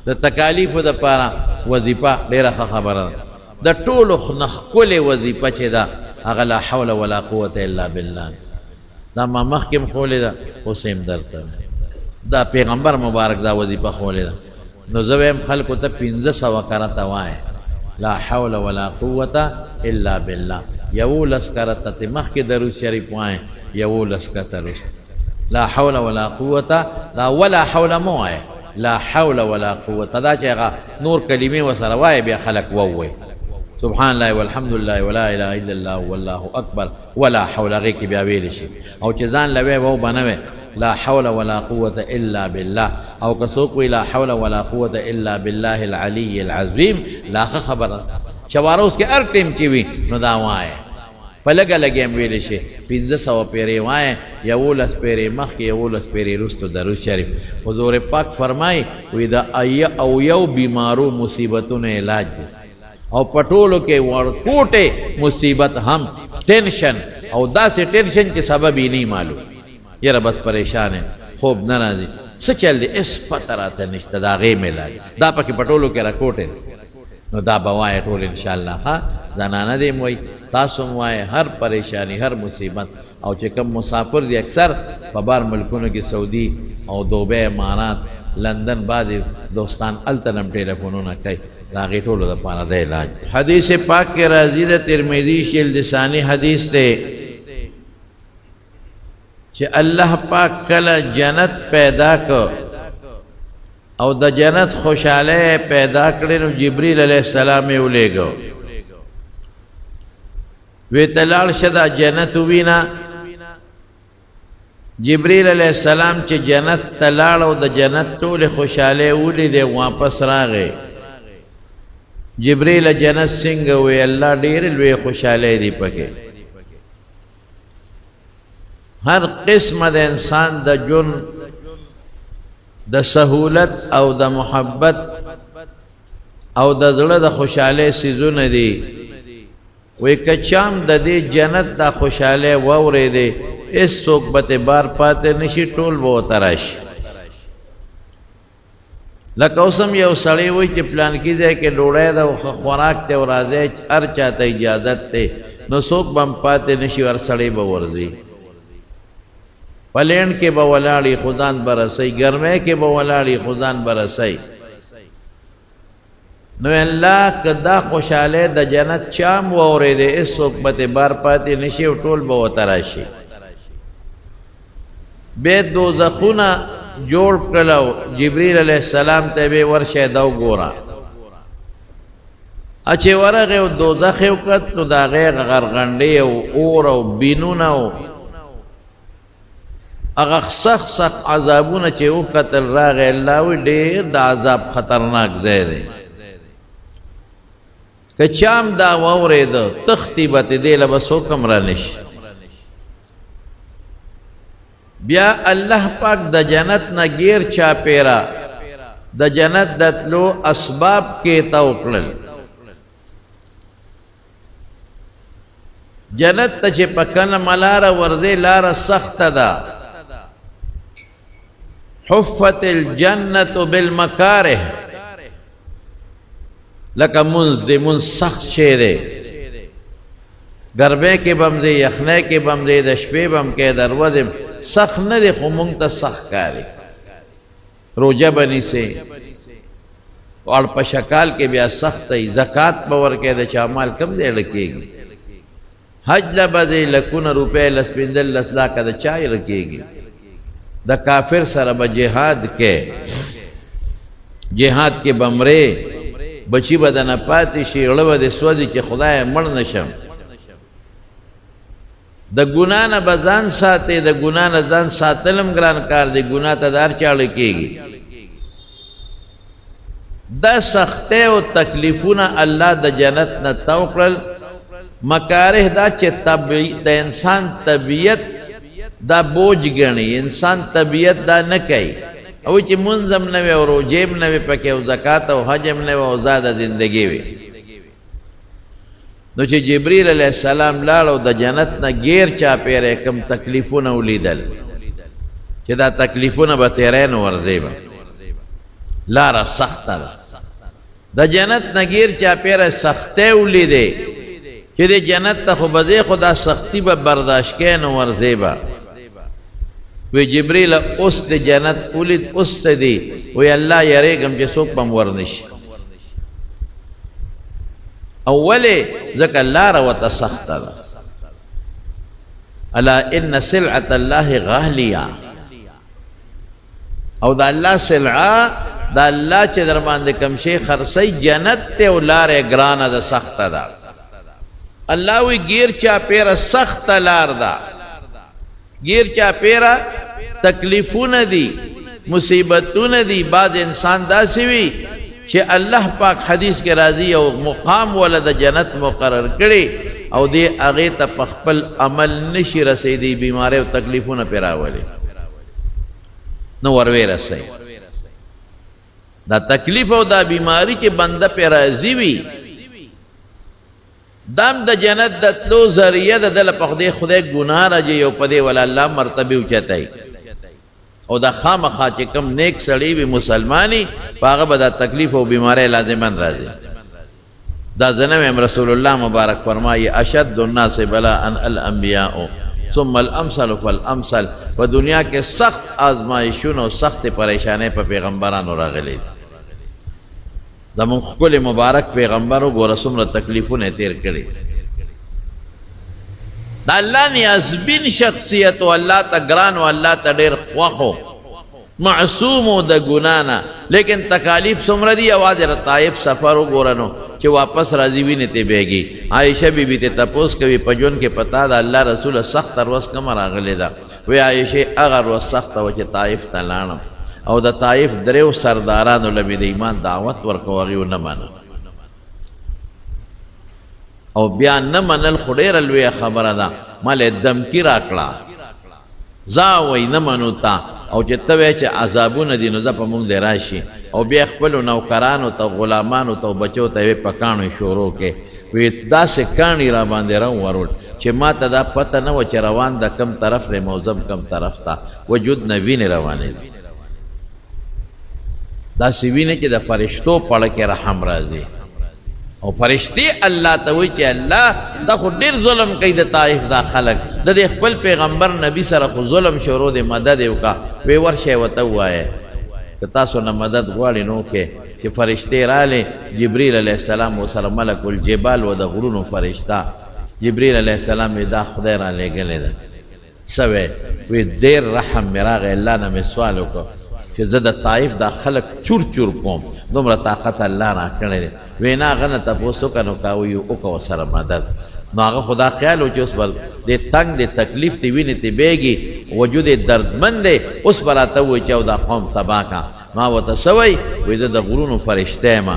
د تکالیفو دپاره وظیفه ډېره ښه خبره ده. د ټولو نه ښکلې وظیفه چې ده هغه لا حول ولا قوة الا بالله. دا ما مخکې هم ښولې ده، اوس هم درته دا پیغمبر مبارک دا وظیفه ښولې ده. نو زه وایم خلکو ته 1500 کرته وایه لا حول ولا قوة الا بالله. 11 کرته ته مخکې درود شریف وایه، 11 کرته رسته لا حول ولا قوة. دا ولا حول مو وایه، لا حول ولا قوة. دا چې هغه نور کلمې ورسره وایه بیا خلک ووایي سبحان الله والحمد لله ولا اله الا الله والله اکبر ولا حول. هغې کې بیا ویلی شي. او چې ځان له وی به به نه وی لا حول ولا قوة الا بالله. او که څوک وی لا حول ولا قوة الا بالله العلي العظیم، لا ښه خبره. چواره اوس کې هر ټیم چې وي نو دا وایه په لږه لږې هم ویلی شي. 1500 پیرې وایه، 11 پیرې مخکې، 11 پیرې وروستو درود شریف. حضور پاک فرمایي وی د یو بیمارو مصیبتونو علاج دی، او پټولو کې ورکوټه مصیبت هم ټینشن، او داسې ټینشن چې سبب یې نه معلوم. یاره بس پریشان خوب نه راځي، څه چل دی اس پته راته نشته، د هغې علاج دا پکې پټولو کې راکوټه. نو دا به وایه ټول انشاءالله. ښه زنانه دې م وایي، تاسو م وایه، هر پریشانی هر مصیبت. او چې کوم مسافر دی اکثر په بار ملکونو کې سعودي او دوبۍ، امارات، لندن، بعضې دوستان هلته هم ټیلیفونونه کوي، د هغې ټولو دپاره د علاج. حدیث پاک کې راځي د ترمذي جلد ثاني حدیث دی چې الله پاک کله جنت پیدا کو او د جنت خوشحاله پیدا کړي، نو جبریل علیہ السلام یې ولیږو، وی ته لاړ شه دا جنت ووینه. جبریل علیہ السلام چې جنت ته لاړ او د جنت ټولې خوشحالۍ ولیدې، واپس راغی. جبریل جنت څنګه وی؟ الله ډېرې لوی خوشحالۍ دي پکې. هر قسمه د انسان د ژوند د سهولت او د محبت او د زړه د خوشحالۍ څیزونه دي. وی که چام د دې جنت د خوشحالۍ واورېدې، هېڅوک به ترې بار پاتې نشي، ټول به ورته راشي. لکه اوس هم یو سړی وایي چې پلانکي ځای کې ډوډۍ ده او خوراک دی او راځئ، هر چا ته اجازت دی، نو څوک به هم پاتې نشي، هر سړی به ورځي. پلین کې به ولاړي خو ځان به رسئ، ګرمۍ کې به ولاړي خو ځان به رسئ. نو الله که دا خوشحالی د جنت چام واورېدې، هېڅوک به ترې بار پاتې نشي او ټول به ورته راشي. بیا دوزخونه جوړ کړل، جبریل علیہ السلام ته به ورشه دا وګوره. چې ورغی او دوزخ یې وکت، نو د هغې غرغنډې او اور او بینونه او هغه سخت سخت عذابونه چې وکتل، راغی الله وی ډېر د عذاب خطرناک ځای دی. که چام دا واورېده تختی به تې دې له به څوک هم رانشي. بیا الله پاک د جنت نه غیر چاپیرا د جنت د تلو اسباب کې تا وکړل. جنت ته چې په کنه ملاره ورځې لاره سخته ده. حفت الجنة بالمکاره، لکه منز دی، منز سخت شی دی، گرمۍ کې به هم دی، یخنۍ کې به هم دی، د شپې به هم کې، د ورځې سخت نه دی، خو مونږ ته سخت کاري. روژه به نیسئ، اور په شکال کې بیا سخت دی. زکات به ورکوې، د چا مال کم ځای ډکېږي. حج له به ځئ، لکونه روپۍ، لس پنځه لس لاکه د چا یې ډکېږي. د کافر سره به جهاد کې، جهاد کې به مرې، بچی به دنه پاتې شي، غړه به دې سوځي چې خدایه مړ نشم. د ګناه نه به ځان ساتې، د ګناه نه ځان ساتل هم ګران کار دی، ګناه ته د هر چا اړه کېږي. دا سختۍ او تکلیفونه الله د جنت نه تو کړل. مکاره دا چې د انسان طبیعت دا بوج ګڼي، انسان طبیعت دا نه کوي. او چې منځ هم نه وي او روژې هم نه وي پکې، او زکات او حج هم نه وي او زاده زندګي وي. نو چې جبریل علیہ السلام لاړ او د جنت نه غیر چاپیره کم تکلیفونه ولیدل، چې دا تکلیفونه به تیری نه ورځي به. لاره سخته ده د جنت نه غیر چاپیره سختۍ ولیدې چې د جنت ته خو به ځې خو دا سختي به برداشت کوې نو ورځې به وی جبریل اوس د جنت ولید اوس څه دی وی الله یریږم چې څوک به م ورنشي او ولې ځکه لاره ورته سخته ده الا ان سلعة الله غالیه او د الله سلعه د الله چې در باندې کوم شی خرڅوي جنت ته او لارې ګرانه ده سخته ده الله وی غیر چاپیره سخته لار ده غیر چاپیره تکلیفونه دي مصیبتونه دي بعض انسان داسې وي چې الله پاک حدیث کې راځي او مقام ولا د جنت مقرر کړي او دې هغې ته په خپل عمل نشي رسېدی بیماری او تکلیفونه پرې راولي نو وروې رسوي دا تکلیف او دا بیماری چې بنده پرې راځي وي دام د جنت د تلو ذریعه د دل په خدای ګناه راځي او په دې ولا الله مرتبه اوچتای او دا خامخا چې کم نیک سړی وي مسلمانی په هغه به دا تکلیف او بیماری لازمن راځي دا ځنه رسول الله مبارک فرمایي اشد الناس بلاء الانبیاء ثم الامثل فالامثل په دنیا کې سخت آزمایشونه او سخت پریشانې په پیغمبرانو راغلي زمون خپل مبارک پیغمبرو ګوره څومره تکلیفونه تیر کړي دا الله نیازبین شخصیت او الله ته ګران او الله ته ډېر خوښو معصوم د ګنا نه لیکن تکالیف څومره دي یوازې د طایف سفر وګوره نو چې واپس راځي وینې ته بهږي عایشه بیبي ته تپوس کوي په ژوند کې پتا ده الله رسول سخت ورځ کومه راغلې ده وی عایشه هغه ورځ سخته وه چې طایف ته لاړم او د طایف دریو سردارانو له مې د ایمان دعوت ورکو هغې ونه منه او بیا نه منل خو ډېره لویه خبره ده ما له دمکي راکړه ځه وی نه منو تا او چې ته وایې چې عذابونه دي نو زه په موږ دی راشي او بیا خپلو نوکرانو ته غلامانو ته او بچو ته یې په کاڼو شروع کې وی داسې کاڼي را باندې راوورول چې ما ته دا پته نه وه چې روان د کم طرف دی موزم کم طرف ته وجود نه وینې روانې دي داسې وینې چې د فرشتو پړه کې رحم راځي او فرشتي الله ته وایي چې الله دا خو ډېر ظلم کوي د طایف دا خلک د دې خپل پیغمبر نبی سره خو ظلم شروع دی مدد یې وکړه وی ورشئ ورته ووایه که تاسو نه مدد غواړئ نو وکړئ چې فرشتې راغلې جبریل علیه السلام ورسره ملک الجبال و د غرونو فرشته جبریل علیه السلام یې دا خدای را لېږلې ده څه وی وی ډېر رحم مې راغی الله نه مې سوال وکړ چې زه د طایف دا خلک چور چور کوم دومره طاقت الله را کړی دی وی نه هغه نه تپوس وکړه نو کا وی وکړه ورسره مدد نو هغه خو دا خیال و چې اوس به دې تنګ دې تکلیف دې وینې ته بیږي وجود یې دردمند دی اوس به راته ووایي چې او دا قوم تباه کا ما ورته څه وایي وایي زه د غرونو فرشته یم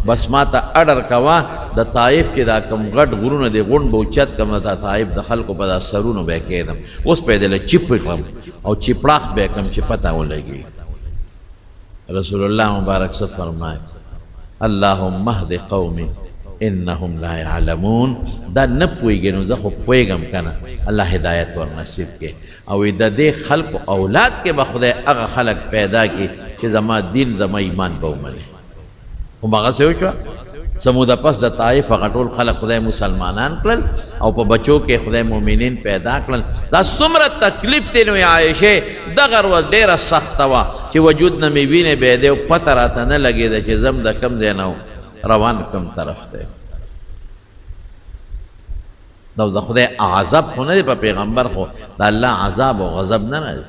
بس ما ته اډر کوه د طایف کې دا کوم غټ غرونه دی غونډ به اوچت کړم د طایف د خلکو په دا سرونو به یې کېدم اوس به یې دله چیپ کړم او چیپړاخ به یې کړم چې پته ولګي رسول الله مبارک سے فرمائے اللهم اهد قومی انهم لا يعلمون دا نه پوهېږي نو زه خو پوهېږم که نه الله هدایت ور نصیب کړي او د دې خلقو اولاد کې به خدای هغه خلق پیدا کړي چې زما دین زما ایمان به ومني هماغسې وشوه سموده پس د طایف هغه ټول خلق خدای مسلمانان کړل او په بچو کې خدای مؤمنین پیدا کړل دا څومره تکلیف دی نو عایشې دغه ورځ ډېره سخته وه چې وجود نه مې وینې بیا دی او پته راته نه لګېده چې زم د کم ځای نه روان کم طرف دی دا د خدای عذاب خو نه دی په پیغمبر خو د الله عذاب او غضب نه راځي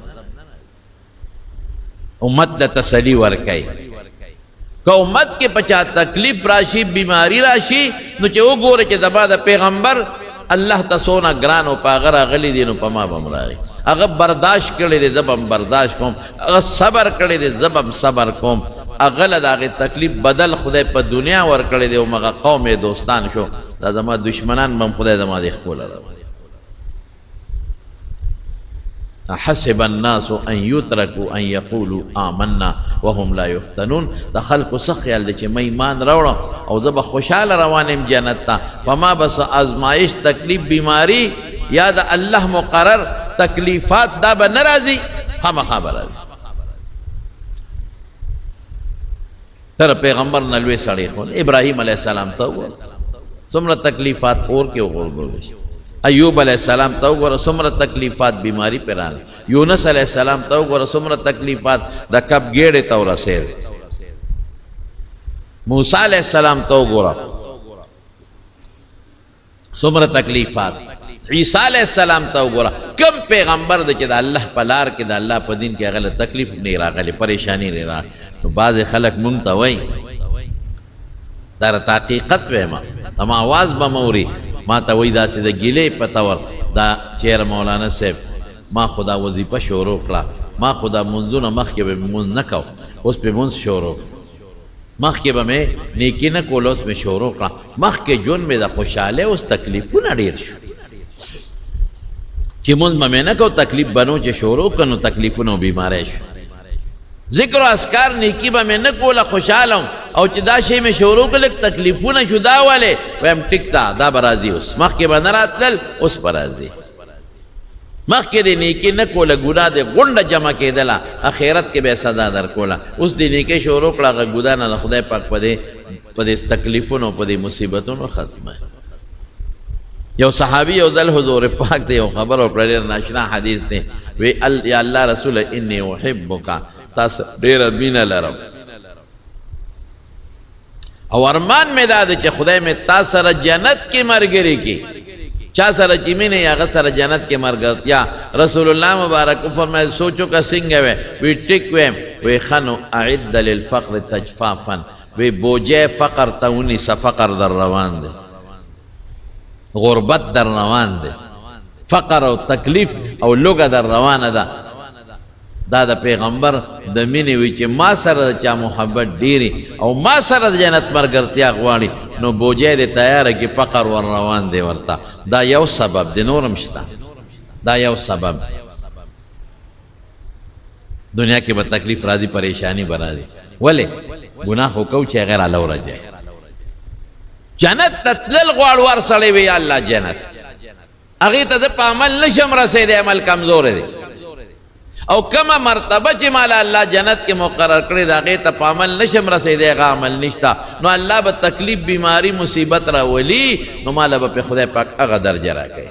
امت ته تسلي ورکوي که امت کې پچا تکلیف راشي بیماری راشي نو چې وګوره چې زما د پیغمبر الله ته څونه ګران او په هغه راغلی دی نو په ما به هم راغی هغه برداشت کړی دی زه به هم برداشت کوم هغه صبر کړی دی زه به هم صبر کوم هغه له د هغې تکلیف بدل خدای په دنیا ورکړی دی او هغه قوم یې دوستان شو دا زما دشمنان به هم خدای زما د ښکوله راوړي حسب الناس ان يتركوا ان يقولوا آمنا وهم لا يفتنون د خلکو څه خیال دی چې ما ایمان راوړم او زه به خوشحاله روان یم جنت ته په ما بس ازمایش تکلیف بیماری یا د الله مقرر تکلیفات دا به نه راځي خامخا به راځي تر پیغمبر نه لوی سړی خو ابراهیم علیه السلام ته وګوره څومره تکلیفات اور کې وغورځول شي، ایوب علیہ السلام ته وګوره څومره تکلیفات بیماری پې راغله، یونس علیہ السلام ته وګوره څومره تکلیفات د کب ګېډې ته ورسېد، موسی علیہ السلام ته وګوره څومره تکلیفات، عیسی علیہ السلام ته وګوره کم پیغمبر دی چې د الله په لار کې د الله په دین کې هغه له تکلیف نه راغلی، پریشانی نه راغلی. نو بعضې خلک مونږ ته وایي دا راته حقیقت وایم، اما آواز به موري ما ته وایي داسې د ګیلې په طور دا چېره مولانا صاحب ما خو دا وظیفه شروع کړه، ما خو دا منځونه مخکې به مې مونځ نه کو، اوس پې مونځ شروع، مخکې به مې نیکي نه کول، اوس مې شروع کړه، مخکې ژوند مې د خوشحالۍ اوس تکلیفونه ډېر شو چې مونځ به مې نه کو، تکلیف به نو چې شروع کړه نو تکلیفونه او بیماری شو، ذکر و اذکار نیکی به مې نه کوله خوشحاله وم، او چې دا شی مې شروع کړه لږ تکلیفونه شو دا ولې ویم ټیک ده دا به راځي، اوس مخکې به نه راتلل اوس به راځي، مخکې د نیکي نه کوله ګناه د غونډه جمع کېدله، اخرت کې به سزا در کوله، اوس د نیکۍ شروع کړه هغه ګناه نه د خدای پاک په دې تکلیفونو په دې مصیبتونو ختمه. یو صحابي یو ځل حضور پاک ته یو خبر ورکړه، ډېر ناشنا حدیث دی، وی یا الله رسوله انی احبک، تاسو ډېره مینه لرم او ارمان مې دا دی چې خدای مې تا سره جنت کې ملګري کړي، چا سره چې مینه یې هغه سره جنت کې ملګرتیا. رسول الله مبارک فرمایي سوچو که څنګه وی؟ وی ټیک ویم، وی ښه نو اعد للفقر تجفافا، وی بوجه فقر ته ونیسه، فقر در روان دی، غربت در روان دی، فقر او تکلیف او لوږه در روانه ده. دا د پیغمبر د مینې وی چې ما سره د چا محبت ډېري او ما سره د جنت ملګرتیا غواړي نو بوجه دې تیاره کې فقر ور روان دی ورته. دا یو سبب دی، نورم شته، دا یو سبب. دنیا کې به تکلیف راځي، پریشانی به راځي، ولې ګناه خو کوو چې غیر الله ورځي. جنت ته تلل غواړ ور سړی وی یا الله جنت، هغې ته د په عمل نشم رسېدی، عمل کمزوری دی، او کما مرتبه چې مال الله جنت کې مقرر کړی د هغې ته په عمل نشم رسېدی، هغه عمل نشته، نو الله به تکلیف بیماری مصیبت راولي، نو ماله به پې خدای پاک هغه درجه راکوي.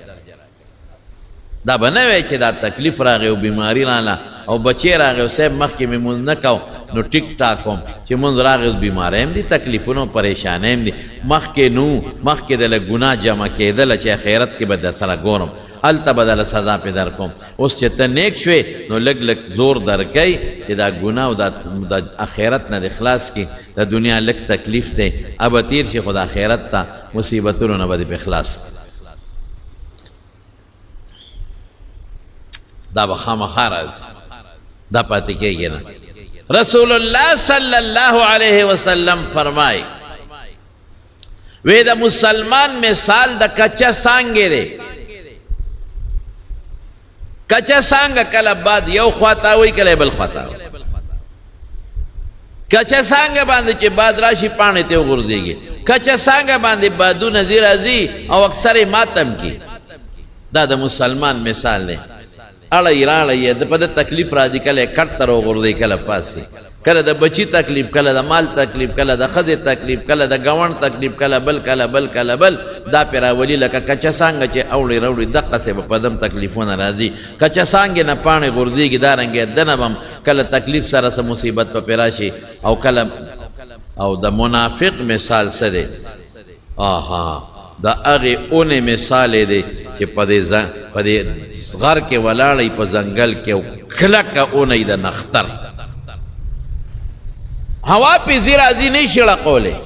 دا به نه وی چې دا تکلیف راغی او بیماری راله او بچی راغی او صاحب مخکې مې مونځ نه کو نو ټیک ټاک وم، چې مونځ راغی اوس بیماری هم دي، تکلیفونه پریشانی هم دي، مخکې نو مخکې دله ګناه جمع کېدله چې آخرت کې به در سره ګورم، هلته به دله سزا پې در کوم. اوس چې ته نیک شوې نو لږ لږ زور درکوي چې دا ګناه او د آخرت نه د خلاص کړي، د دنیا لږ تکلیف دی ابه تیر شي، خو د آخرت ته مصیبتونو نه به دې پې خلاص. دا به خامخا راځي، دا پاتې کېږي نه. رسول الله صلی الله علیه وسلم فرمای وی د مسلمان مثال د کچه سانګې دی. کچه سانګه کله باد یو خواته وي کله بل خواته وي، کچه سانګه باندې چې باد راشي پاڼې ته وغورځېږي، کچه سانګه باندې بادونه ځي راځي او اکثر یې ماتم کی. دا د مسلمان مثال دی. اړی راړی د په د تکلیف راځي، کله کټ ته راوغورځي کله پاسې، کله د بچی تکلیف، کله د مال تکلیف، کله د ښځې تکلیف، کله د ګاونډ تکلیف، کله بل کله بل کله بل، دا پې راولي لکه کچه سانګه چې اوړي راوړي دقسې به په دم تکلیفونه راځي. کچه سانګې نه پاڼې غورځېږي، دارنګې دنه به هم کله تکلیف سره څه مصیبت په پې راشي. او کله او د منافق مثال څه دی؟ آها د هغې اونې مثال دی چې په دې غر کې ولاړی په ځنګل کې او کلکه اونۍ د نختر، هوا پې ځي راځي نشي ړقولی،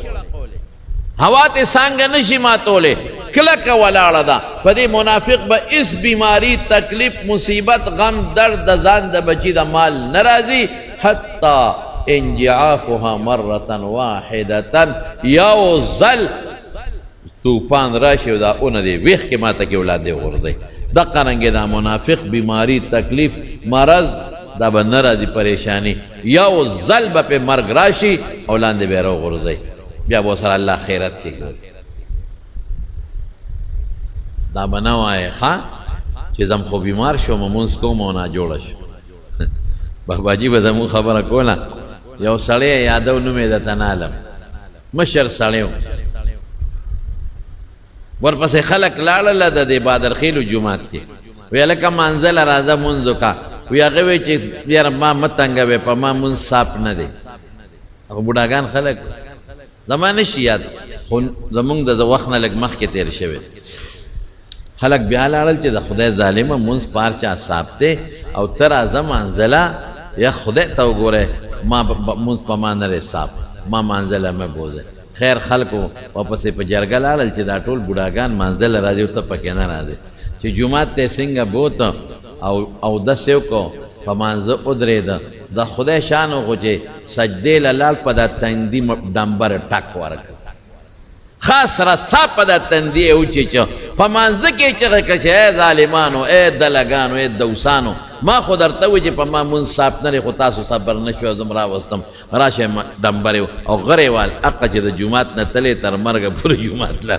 هوا ته څانګه نشي ماتولی، کلکه ولاړه ده. په دې منافق به هېڅ بیماری تکلیف مصیبت غم درد د ځان د بچي د مال نه راځي، حتی انجعافها مرة واحدة، یو ځل طوفان راشي او دا اونه دی ویښ کې ماته کې اولاد دی غورځي. دقه رنګې دا منافق بیماری تکلیف مرض دا به نه راځي، پریشانی یو ځل به پې مرګ راشي او لاندې به یې راوغورځوي، بیا به ورسره الله خیرت کې ګوري. دا به نه وایې ښه چې زم خو بیمار شوم مونځ کوم او ناجوړه شو. باباجي به زمونږ خبره کوله یو سړی یادو نوم یې درته نه علم مشر سړی و ورپسې خلک لاړله د دې بادرخیلو جومات کې وی هلکه مانځله راځه مونځ وکړه وی هغه وی چې یاره ما مه تنګوې په ما مونځ صاف نه دی هغه بوډاګان خلک زما نه شي یاد خو زمونږ د وخت نه لږ مخکې تېر شوی خلک بیا لاړل چې د خدای ظالمه مونځ پار چا صاف دی او ته راځه مانځله یا خدای ته وګورئ ما مونځ په ما نه دی صاف ما مانځله مه بوځئ خیر خلکو واپسې په جرګه لاړل چې دا ټول بوډاګان مانځله راځي او ته پکې نه راځې چې جومات ته څنګه بوته او داسې وکړو په مانځه ودرېده د خدای شان وخو چې سجدې له لاړ په دا تندي ډمبر ټک ورکړ خاص رسا په دا تندي یې وچېچه په مانځه کې یې چغې کړه چې ای ظالمانو ای دلګانو ای دوسانو ما خو درته وویل چې په ما مونځ صاف نه دی خو تاسو صبر نه شوی زم راوستم راشئ ډمبر او غرې وال حقه چې د جومات نه تلې تر مرګه پورې جومات له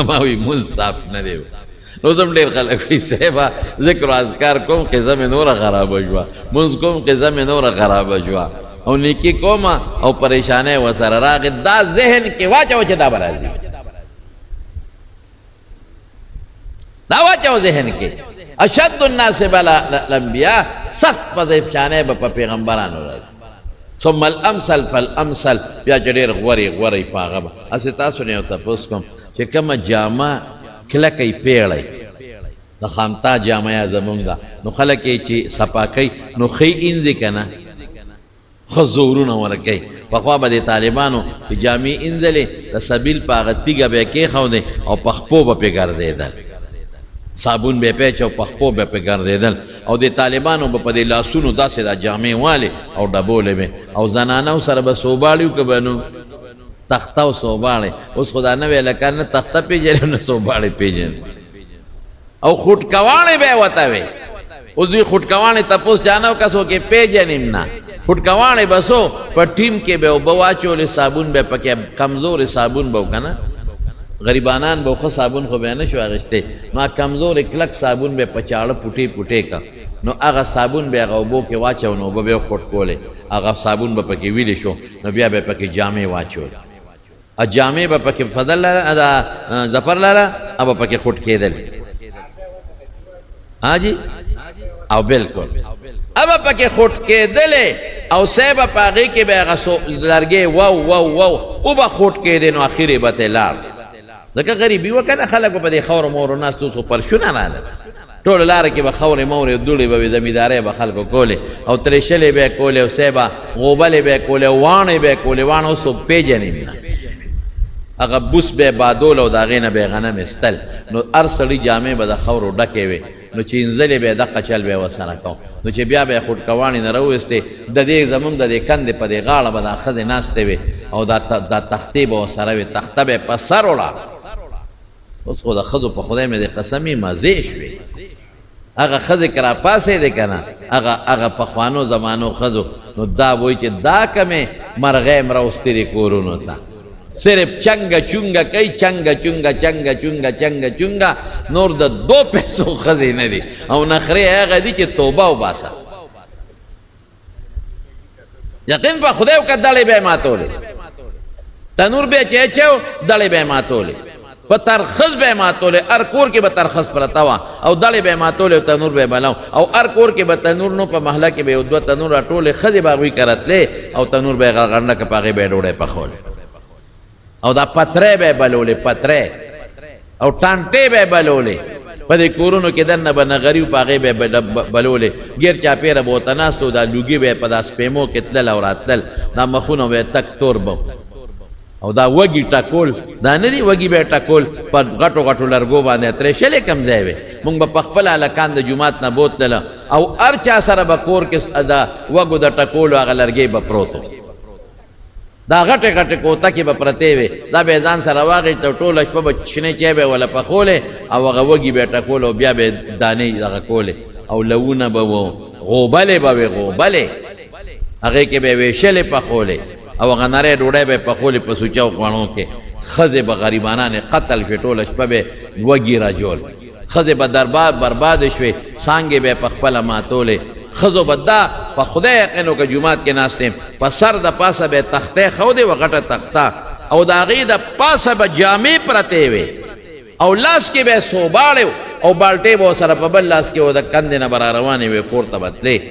ما وی مونځ صاف نه دی نو زم ډېر خلک وایي صاحبه ذکر و اذکار کوم قضه مې نوره خرابه شوه مونځ کوم قضه مې نوره خرابه شوه او نیکی کومه او پریشانۍ ورسره راغې دا ذهن کې واچوه چې دا به راځي دا واچوه ذهن کې اشد الناس بلا الانبیاء سخت پریشانۍ به په پیغمبرانو راځي ثم الامثل فالامثل بیا چې ډېر غورې په هغه به هسې تاسو نه یو تپوس کوم چې کومه جامه کلکۍ پیړی د خامتا جامه یا زمونږ ده نو خلک یې چې صفا کوي نو ښې انځي که نه ښه زورونه ورکوي پخوا به د طالبانو چې جامې انځلې د سبیل په هغه تیږه به یې کېښودې او په خپو به پرې ګرځېدل صابون به یې پیچ او په خپو به پرې ګرځېدل او د طالبانو به په دې لاسونو داسې دا جامې والې او ډبولې به او زنانو سره به سوباړي که به نو تخته او سوباړې اوس خو دا نوی لکه نه تخته پېژنې نه سوباړې پېژنې او خوټکواڼې به یې ورته وې اوس دوی خوټکواڼې تپوس چا نه وکړه څوک یې پېژنې نه خوټکواڼې به څو په ټیم کې به اوبه واچولې صابون به پکې کمزورې صابون به و که نه غریبانان به ښه صابون خو به یې نه شو اخیستی نو کمزورې کلک صابون به یې په چاړه پوټې که نو هغه صابون به هغه اوبو کې واچو نو اوبه به یې خوټکولې هغه صابون به پکې ویلې شو نو بیا به یې پکې جامې واچولې جامې به پکې فضل لره دا ظفر لره او به پکې خوټ کېدل ها جی او بالکل اب پکې خوټ کېدلې او صاحب په هغې کې به هغه لرګې او به خوټ کېدې نو اخر یې به ته لاړ ځکه غریبي وه که نه خلک به په دې خاورو مورو ناست اوس خو پرشونه راله ټوله لاره کې به خورې مورې دوړې به وې زمیندارۍ به خلکو کولې او ترېشلې به یې کولې او صاحبه غوبلې به یې کولې او واڼې به یې کولې واڼه اوس خو پېژنې نه هغه بوس به یې بادول او د هغې نه به یې غنم ایستل نو هر سړي جامې به د خاورو ډکې وې نو چې انځلې به یې دقه چل به یې ورسره کو نو چې بیا به یې خوټکواڼې نه راویستې د دې زمونږ د دې کندې په دې غاړه به دا ښځې ناستې وې او دا تختې به ورسره وې تخته به یې په سر وړه اوس خو د ښځو په خدای مې د قسمې مزې شوې هغه ښځې که راپاڅېدې که نه هغه پخوانو زمانو ښځو نو دا وایي چې دا کمې مرغۍ م راوستلې کورونو ته صرف چنگا چونگا کوي چنگا چونگا چنگا چونگا چنگا چونگا نور د 2 پیسو ښځې نه دي او نخرې هغه دي چې توبه وباسه یقین په خدای وکړه دړې به یې ماتولې تنور به یې چې اچو دړې به یې ماتولې په ترخص به یې ماتولې هر کور کې به ترخص پرته وه او دړې به یې ماتولې او تنور به یې بلاو او هر کور کې به تنور نو په محله کې به یو 2 تنور راټولې ښځې به هغوی که راتلې او تنور به یې غرغنډه که په هغې به یې ډوډۍ پخولې او دا پترې به یې بلولې پترې او ټانټې به یې بلولې په دې کورونو کې دننه به نغري په هغې به یې بلولې ګیر چاپېره به ورته ناست و دا لوګي به یې په دا سپېمو کې تلل او راتلل دا مخونه به یې تک تور به او دا وږي ټکول دا نه دي وږي به یې ټکول په غټو غټو لرګو باندې اترېشلې کم ځای وې مونږ به په خپله هلکان د جومات نه بوتلله او هر چا سره به کور کې د وږو د ټکولو هغه لرګې به پروت دا غټې غټې کوته کې به پرتې وې دا به یې ځان سره واخېست او ټوله شپه به شنې چای به یې وله پخولې او هغه وږي به یې ټکول او بیا به یې دانې دغه کولې او لوونه به و غوبلې به وې غوبلې هغې کې به یې وېشلې پخولې او هغه نری ډوډۍ به یې پخولې په سوچو خوړو کې ښځې به غریبانانې قتل شوې ټوله شپه به وږي راجول ښځې به برباد شوې څانګې به یې په خپله ماتولې خزو بدا په خدای یقینو که جماعت کې ناستیم په سر د پاسه به تختې خودې و غټه تخته او د هغې د پاسه به جامې پرتې وې او لاس کې به سوباړې او بالټې به ورسره په بل لاس کې و د کندې نه به را روانې وې کور ته به تلې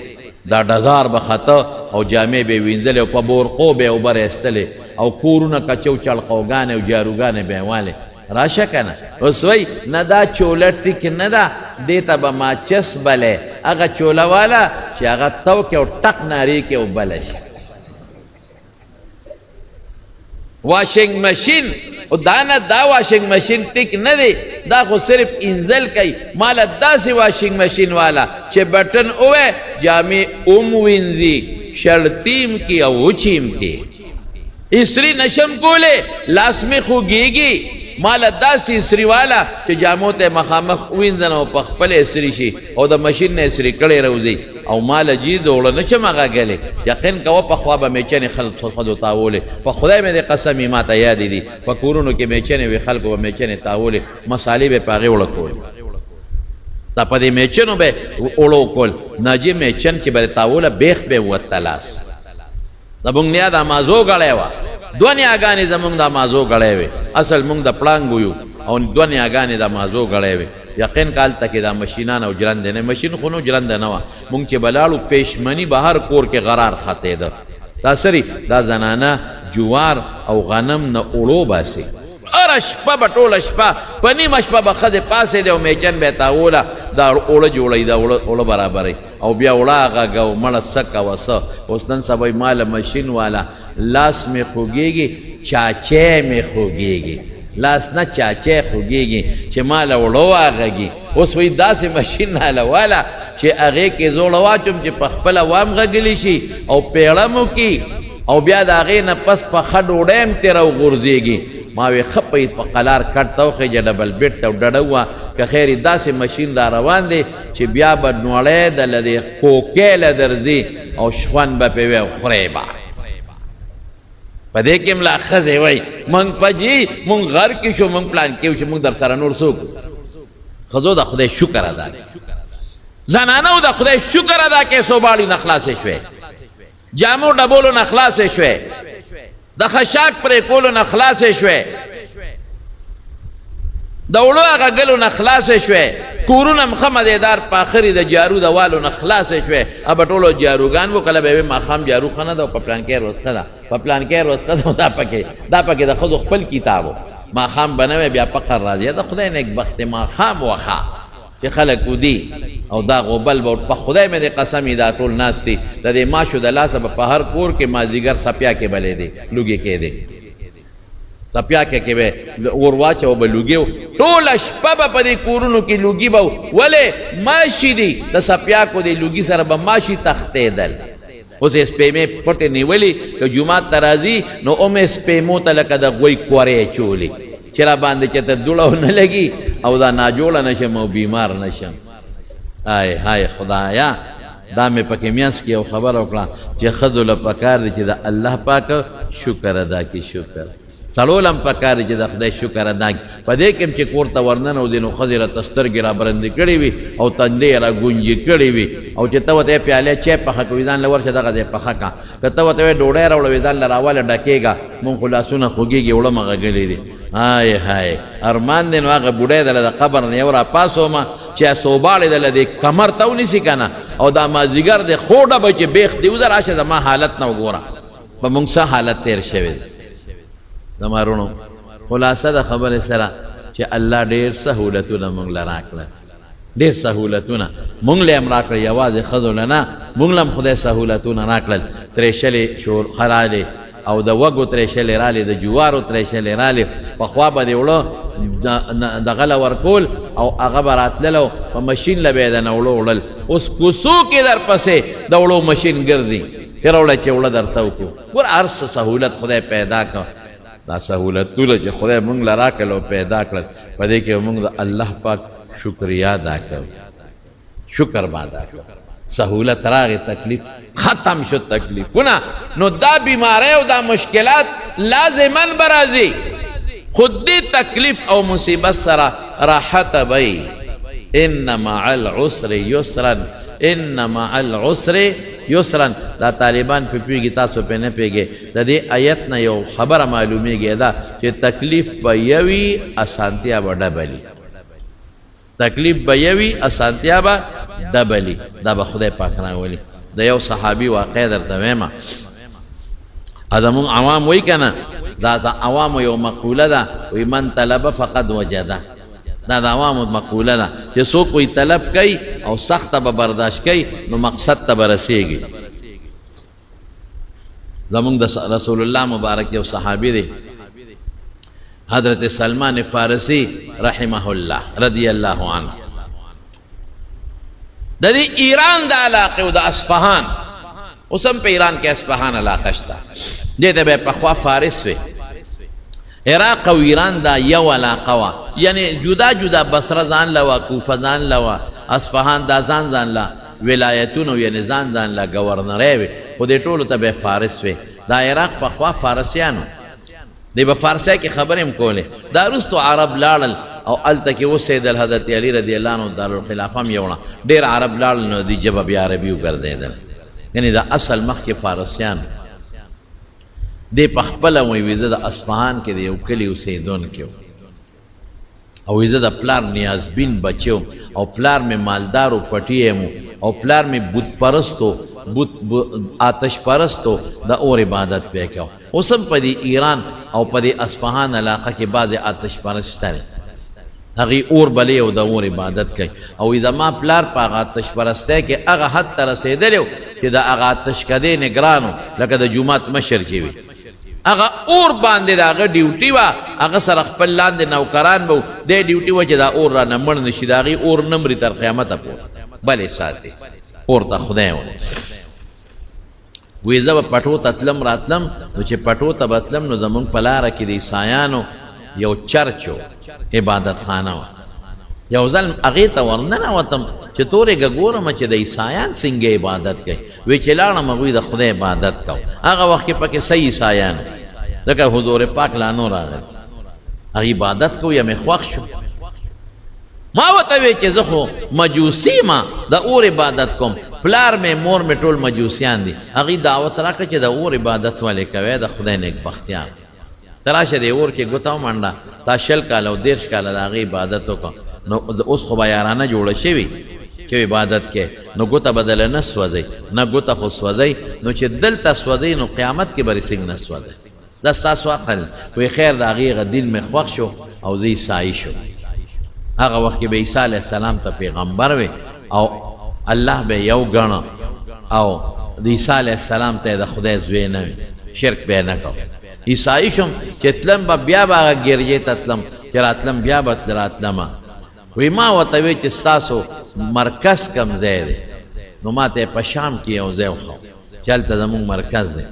دا ډزار به خطه او جامې به یې وینځلې او په بورقو به یې اوبه ایستلې او کورونه کچو چړقوګانې او جاروګانې به یې والې راشه که نه اوس وایي نه دا چوله ټیک نه ده دې ته به ماچس بلې هغه چوله والا چې هغه تو کې او ټک نارې کې اوبله شي واشنګ مشین او دا نه دا واشنګ مشین ټیک نه دی دا خو صرف انزل کوي ماله داسې واشنګ مشین والا چې بټن اوه جامې اوم وینځي شړتیم کی او وچیم کی اسری نشم کولے لاس میں خوگیگی مالا داسې اسری والا چې جامو ته مخامخ وینځن او په خپل اسری شي او د ماشین نه اسری کړی روزي او مال جی دوړه نشم هغه غلې یقین کوه په خوا به میچنې خلق خدو تاولې په خدای مې د قسم ما ته یاد دي په کورونو کې میچنې وي خلکو به میچنې تاولې مصالې به پاغې وړه کول دا په دې میچنو به وړو کول ناجي میچن چې به تاوله بیخ به وته لاس زمونږ نیا دا مازو غړی وه دوه نیاګانې زمونږ دا مازو غړی وې اصل مونږ د پړانګ یو او دوه نیاګانې دا مازو غړی وې یقین کالته کې دا مشینان او جرنده نه مشین خو نو جرنده نه وه مونږ چې بلاړو پېشمني به هر کور کې غرار ختېده دا سری دا زنانه جوار او غنم نه اوړو باسي هره شپه به ټوله شپه په نیمه شپه به ښځې پاسېدې او میچن به یې تاوله دا اوړه جوړوي دا اوړه برابروي او بیا اوړه غږه او مړه څه کوه څه اوس نن سبا یې ماله مشین والا لاس مې خوږېږي چاچی مې خوږېږي لاس نه چاچی خوږېږي چې ماله اوړه واغږي اوس وایي داسې مشین ناله والا چې هغې کې زوړه واچوم چې په خپله وام غږلی شي او پیړه مو کي او بیا د هغې نه پس په ښه ډوډۍ هم ترې راوغورځېږي ما وی خپې په قلار کټ ته وخېجه ډبل بیټ ته ډډه وه که خیر داسې مشین را روان دی چې بیا به نوړی دله دې کوکې له درځي او شخوند به پې وی او خورې به په دې کې ملا ښځې وایي موږ پجي موږ غر کې شو موږ پلان کې شو موږ در سره نور څوک ښځو د خدای شکر ادا کړي زنانو د خدای شکر ادا کړي سوباړي نه خلاصې شوې جامو ډبولو نه خلاصې شوې د خشاک پرې کولو نه خلاصې شوې د اوړو هغه ګلو نه خلاصې شوې کورونه هم ښه مدیدار په آخرې د جارو د والو نه خلاصې شوې به ټولو جاروګان و کله به یې ماښام جارو ښه نه ده او په پلانکۍ ورځ ښه ده په پلانکۍ ورځ ښه ده دا پکې د ښځو خپل کتاب و ماښام به نه وی بیا فقر راځي د خدای نیکبخت ماښام وښه چې خلک ودي او دا غوبل به په خدای مې د قسمې دا ټول ناست دي د دې ماشو د لاسه به په هر کور کې مازدیګر سپیا کې بلې دی لوګې کې دی سپیا کې به اور واچو به لوګي ټوله شپه به په دې کورونو کې لوګي به ولې ماشي دي د سپیا کو دې لوګي سره به ماشي تختېدل اوس یې سپېمې پټې نیولې که جومات ته راځي نو اومې سپېمو ته لکه د غوی کورې چولې چې را باندې چې ته دوړه ونه لګي او دا ناجوړه نشم او بیمار نشم آی هاي خدایا دا مې پکې میانس کې یو خبره وکړه چې ښځو له پکار دی چې د الله پاک شکر ادا کړي شکر سړو له هم پکار دی چې د خدای شکر ادا کړي په دې کې هم چې کور ته ورننوځي نو ښځې راته سترګې را برندې کړې وي او تندې را ګونجې کړې وي او چې ته ورته پیالې چای پخه کوي ځان له ورشه دغه ځای پخه کړه که ته ورته وایې ډوډۍ راوړه ځان له راواله ډکېږه مونږ خو لاسونه خوږېږي وړه مه غږلې دي هاي هاي ارمان دی نو هغه بوډۍ دله د قبر نه یو را پاسومه چې سوباړې دله د کمر ته ونیسي که نه او دا مازدیګر دی خوډه به چې بیخ دی وزه راشه زما حالت نه وګوره په مونږ څه حالت تېر شوی دی زما رونو خلاصه د خبرې سره چې الله ډېر سهولتونه مونږ له راکړل ډېر سهولتونه مونږ له هم راکړل یوازې ښځو له نه مونږ له هم خدای سهولتونه راکړل ترېشلې شور خرالې او د وګو ترېشلې رالې د جوارو ترېشلې رالې پخوا به دې وړه دغه له ورکول او هغه به راتللو په مشین له به یې د نه وړو وړل اوس کوڅو کې درپسې د وړو مشین ګرځي پرې وړه چې وړه درته وکړو ګوره هر څه سهولت خدای پیدا کړ دا سهولتونه چې خدای مونږ له راکړل او پیدا کړل په دې کې مونږ د الله پاک شکریا ادا کړو شکر به ادا کړو سهولت راغی تکلیف ختم شو تکلیفونه نو دا بیماری او دا مشکلات لازمن برازي خود دې تکلیف او مصیبت سره راحت بی ان مع العسر یسرا ان مع العسر یسرا. دا طالبان په پیږي تاسو په نه پیږي. د دې آیت نه یو خبره معلومیږي دا چې تکلیف به یوي اسانتیا به ډبلی. تکلیف به یوي اسانتیا به ډبلی. دا به خدای پاک راولي. د یو صحابي واقع درته وایم. ادمون عوام وای کنه دا د عوام یو مقوله ده وی من طلب فقد وجده. دا د عوامو مقوله ده چې څوک وی طلب کوي او سخته به برداشت کوي نو مقصد ته به رسېږي. زمونږ د رسول الله مبارک یو صحابي دی حضرت سلمان فارسی رحمه الله رضی الله عنه. د دې ایران د علاقې او د اصفهان، اوس هم په ایران کې اصفهان علاقه شته، دې ته به پخوا فارس وي. عراق او ایران دا یو علاقه وه، یعنی جدا جدا بصره ځان له وه، کوفه ځان له وه، اصفهان دا ځان له ولایتونو یعنی ځان له ګورنرۍ وي، خو دې ټولو ته به فارس وي. دا عراق پخوا فارسیانو دی به فارسی کې خبرې هم کولې. دا وروستو عرب لاړل او هلته کې اوسېدل. حضرت علي رضی الله عنه دارالخلافه هم یوړه، ډېر عرب لاړل نو دې ژبه بیا عربي وګرځېدل. یعنی دا اصل مخکې فارسیان دی په خپله وایي زه د اصفهان کې د یو کلي اوسېدونکی وم او وایي زه د پلار نیازبین بچی وم او پلار مې مالدار و پټی یم او پلار مې بت پرستو آتش پرستو د اور عبادت پې کو. اوس هم په دې ایران او په دې اصفهان علاقه کې بعضې آتش پرست شته دی، هغې اور بلې او د اور عبادت کوي. او زما پلار په هغه آتش پرستۍ کې هغه حد ته رسېدلی و چې د هغه آتش کدې نګران و لکه د جومات مشر چې وي. هغه اور باندې د هغه ډیوټي وه، هغه سره خپل لاندې نوکران به و، دی ډیوټي وه چې دا اور رانه مړ نه شي، د هغې اور نه مري تر قیامته پورې بلې ساتي. اور ته خدای ونه وی زه به پټو ته تلم راتلم، نو چې پټو ته به تلم نو زمونږ په لاره کې د عیسایانو یو چرچ و، عبادت خانه وه. یو ځل هغې ته ورننوتم چې تورېږه ګورم چې د عیسایان څنګه عبادت کوي. وی چې لاړم هغوی د خدای عبادت کو. هغه وخت کې پکې صحیح عیسایان ځکه حضور پاک لا نو راغلی، هغه عبادت کو یا مې خوښ شو. ما ورته وی چې زه خو مجوسي ما د اور عبادت کوم، پلار مې مور مې ټول مجوسیان دي. هغې دعوت راکړه چې د اور عبادت ولې کوی، د خدای نیکبختیان ته راشه د اور کې ګوته ومنډه. تا 20 کاله او 30 کاله د هغې عبادت وکړه، نو اوس خو به یارانه جوړه شوي چې عبادت کې، نو ګوته به دله نه سوځئ، نه ګوته خو سوځئ، نو چې دلته سوځئ نو قیامت کې به رسېږ نه سوځئ. دا ستاسو عقل. وی خیر د هغې هغه دین مې خوښ شو او زه عیسایي شو. هغه وخت کې به عیسی علیه السلام ته پیغمبر وی او الله به یو ګڼه او د عیسی علیه السلام ته د خدای زوی نه وي، شرک به نه کو. عیسایي شم چې تلم به بیا به هغه ګرجې ته تلم، چې راتلم بیا به راتلمه. وی ما ورته وی چې ستاسو مرکز کم ځای دی، نو ما ته په شام کې یو ځای وښو چې هلته زمونږ مرکز دی،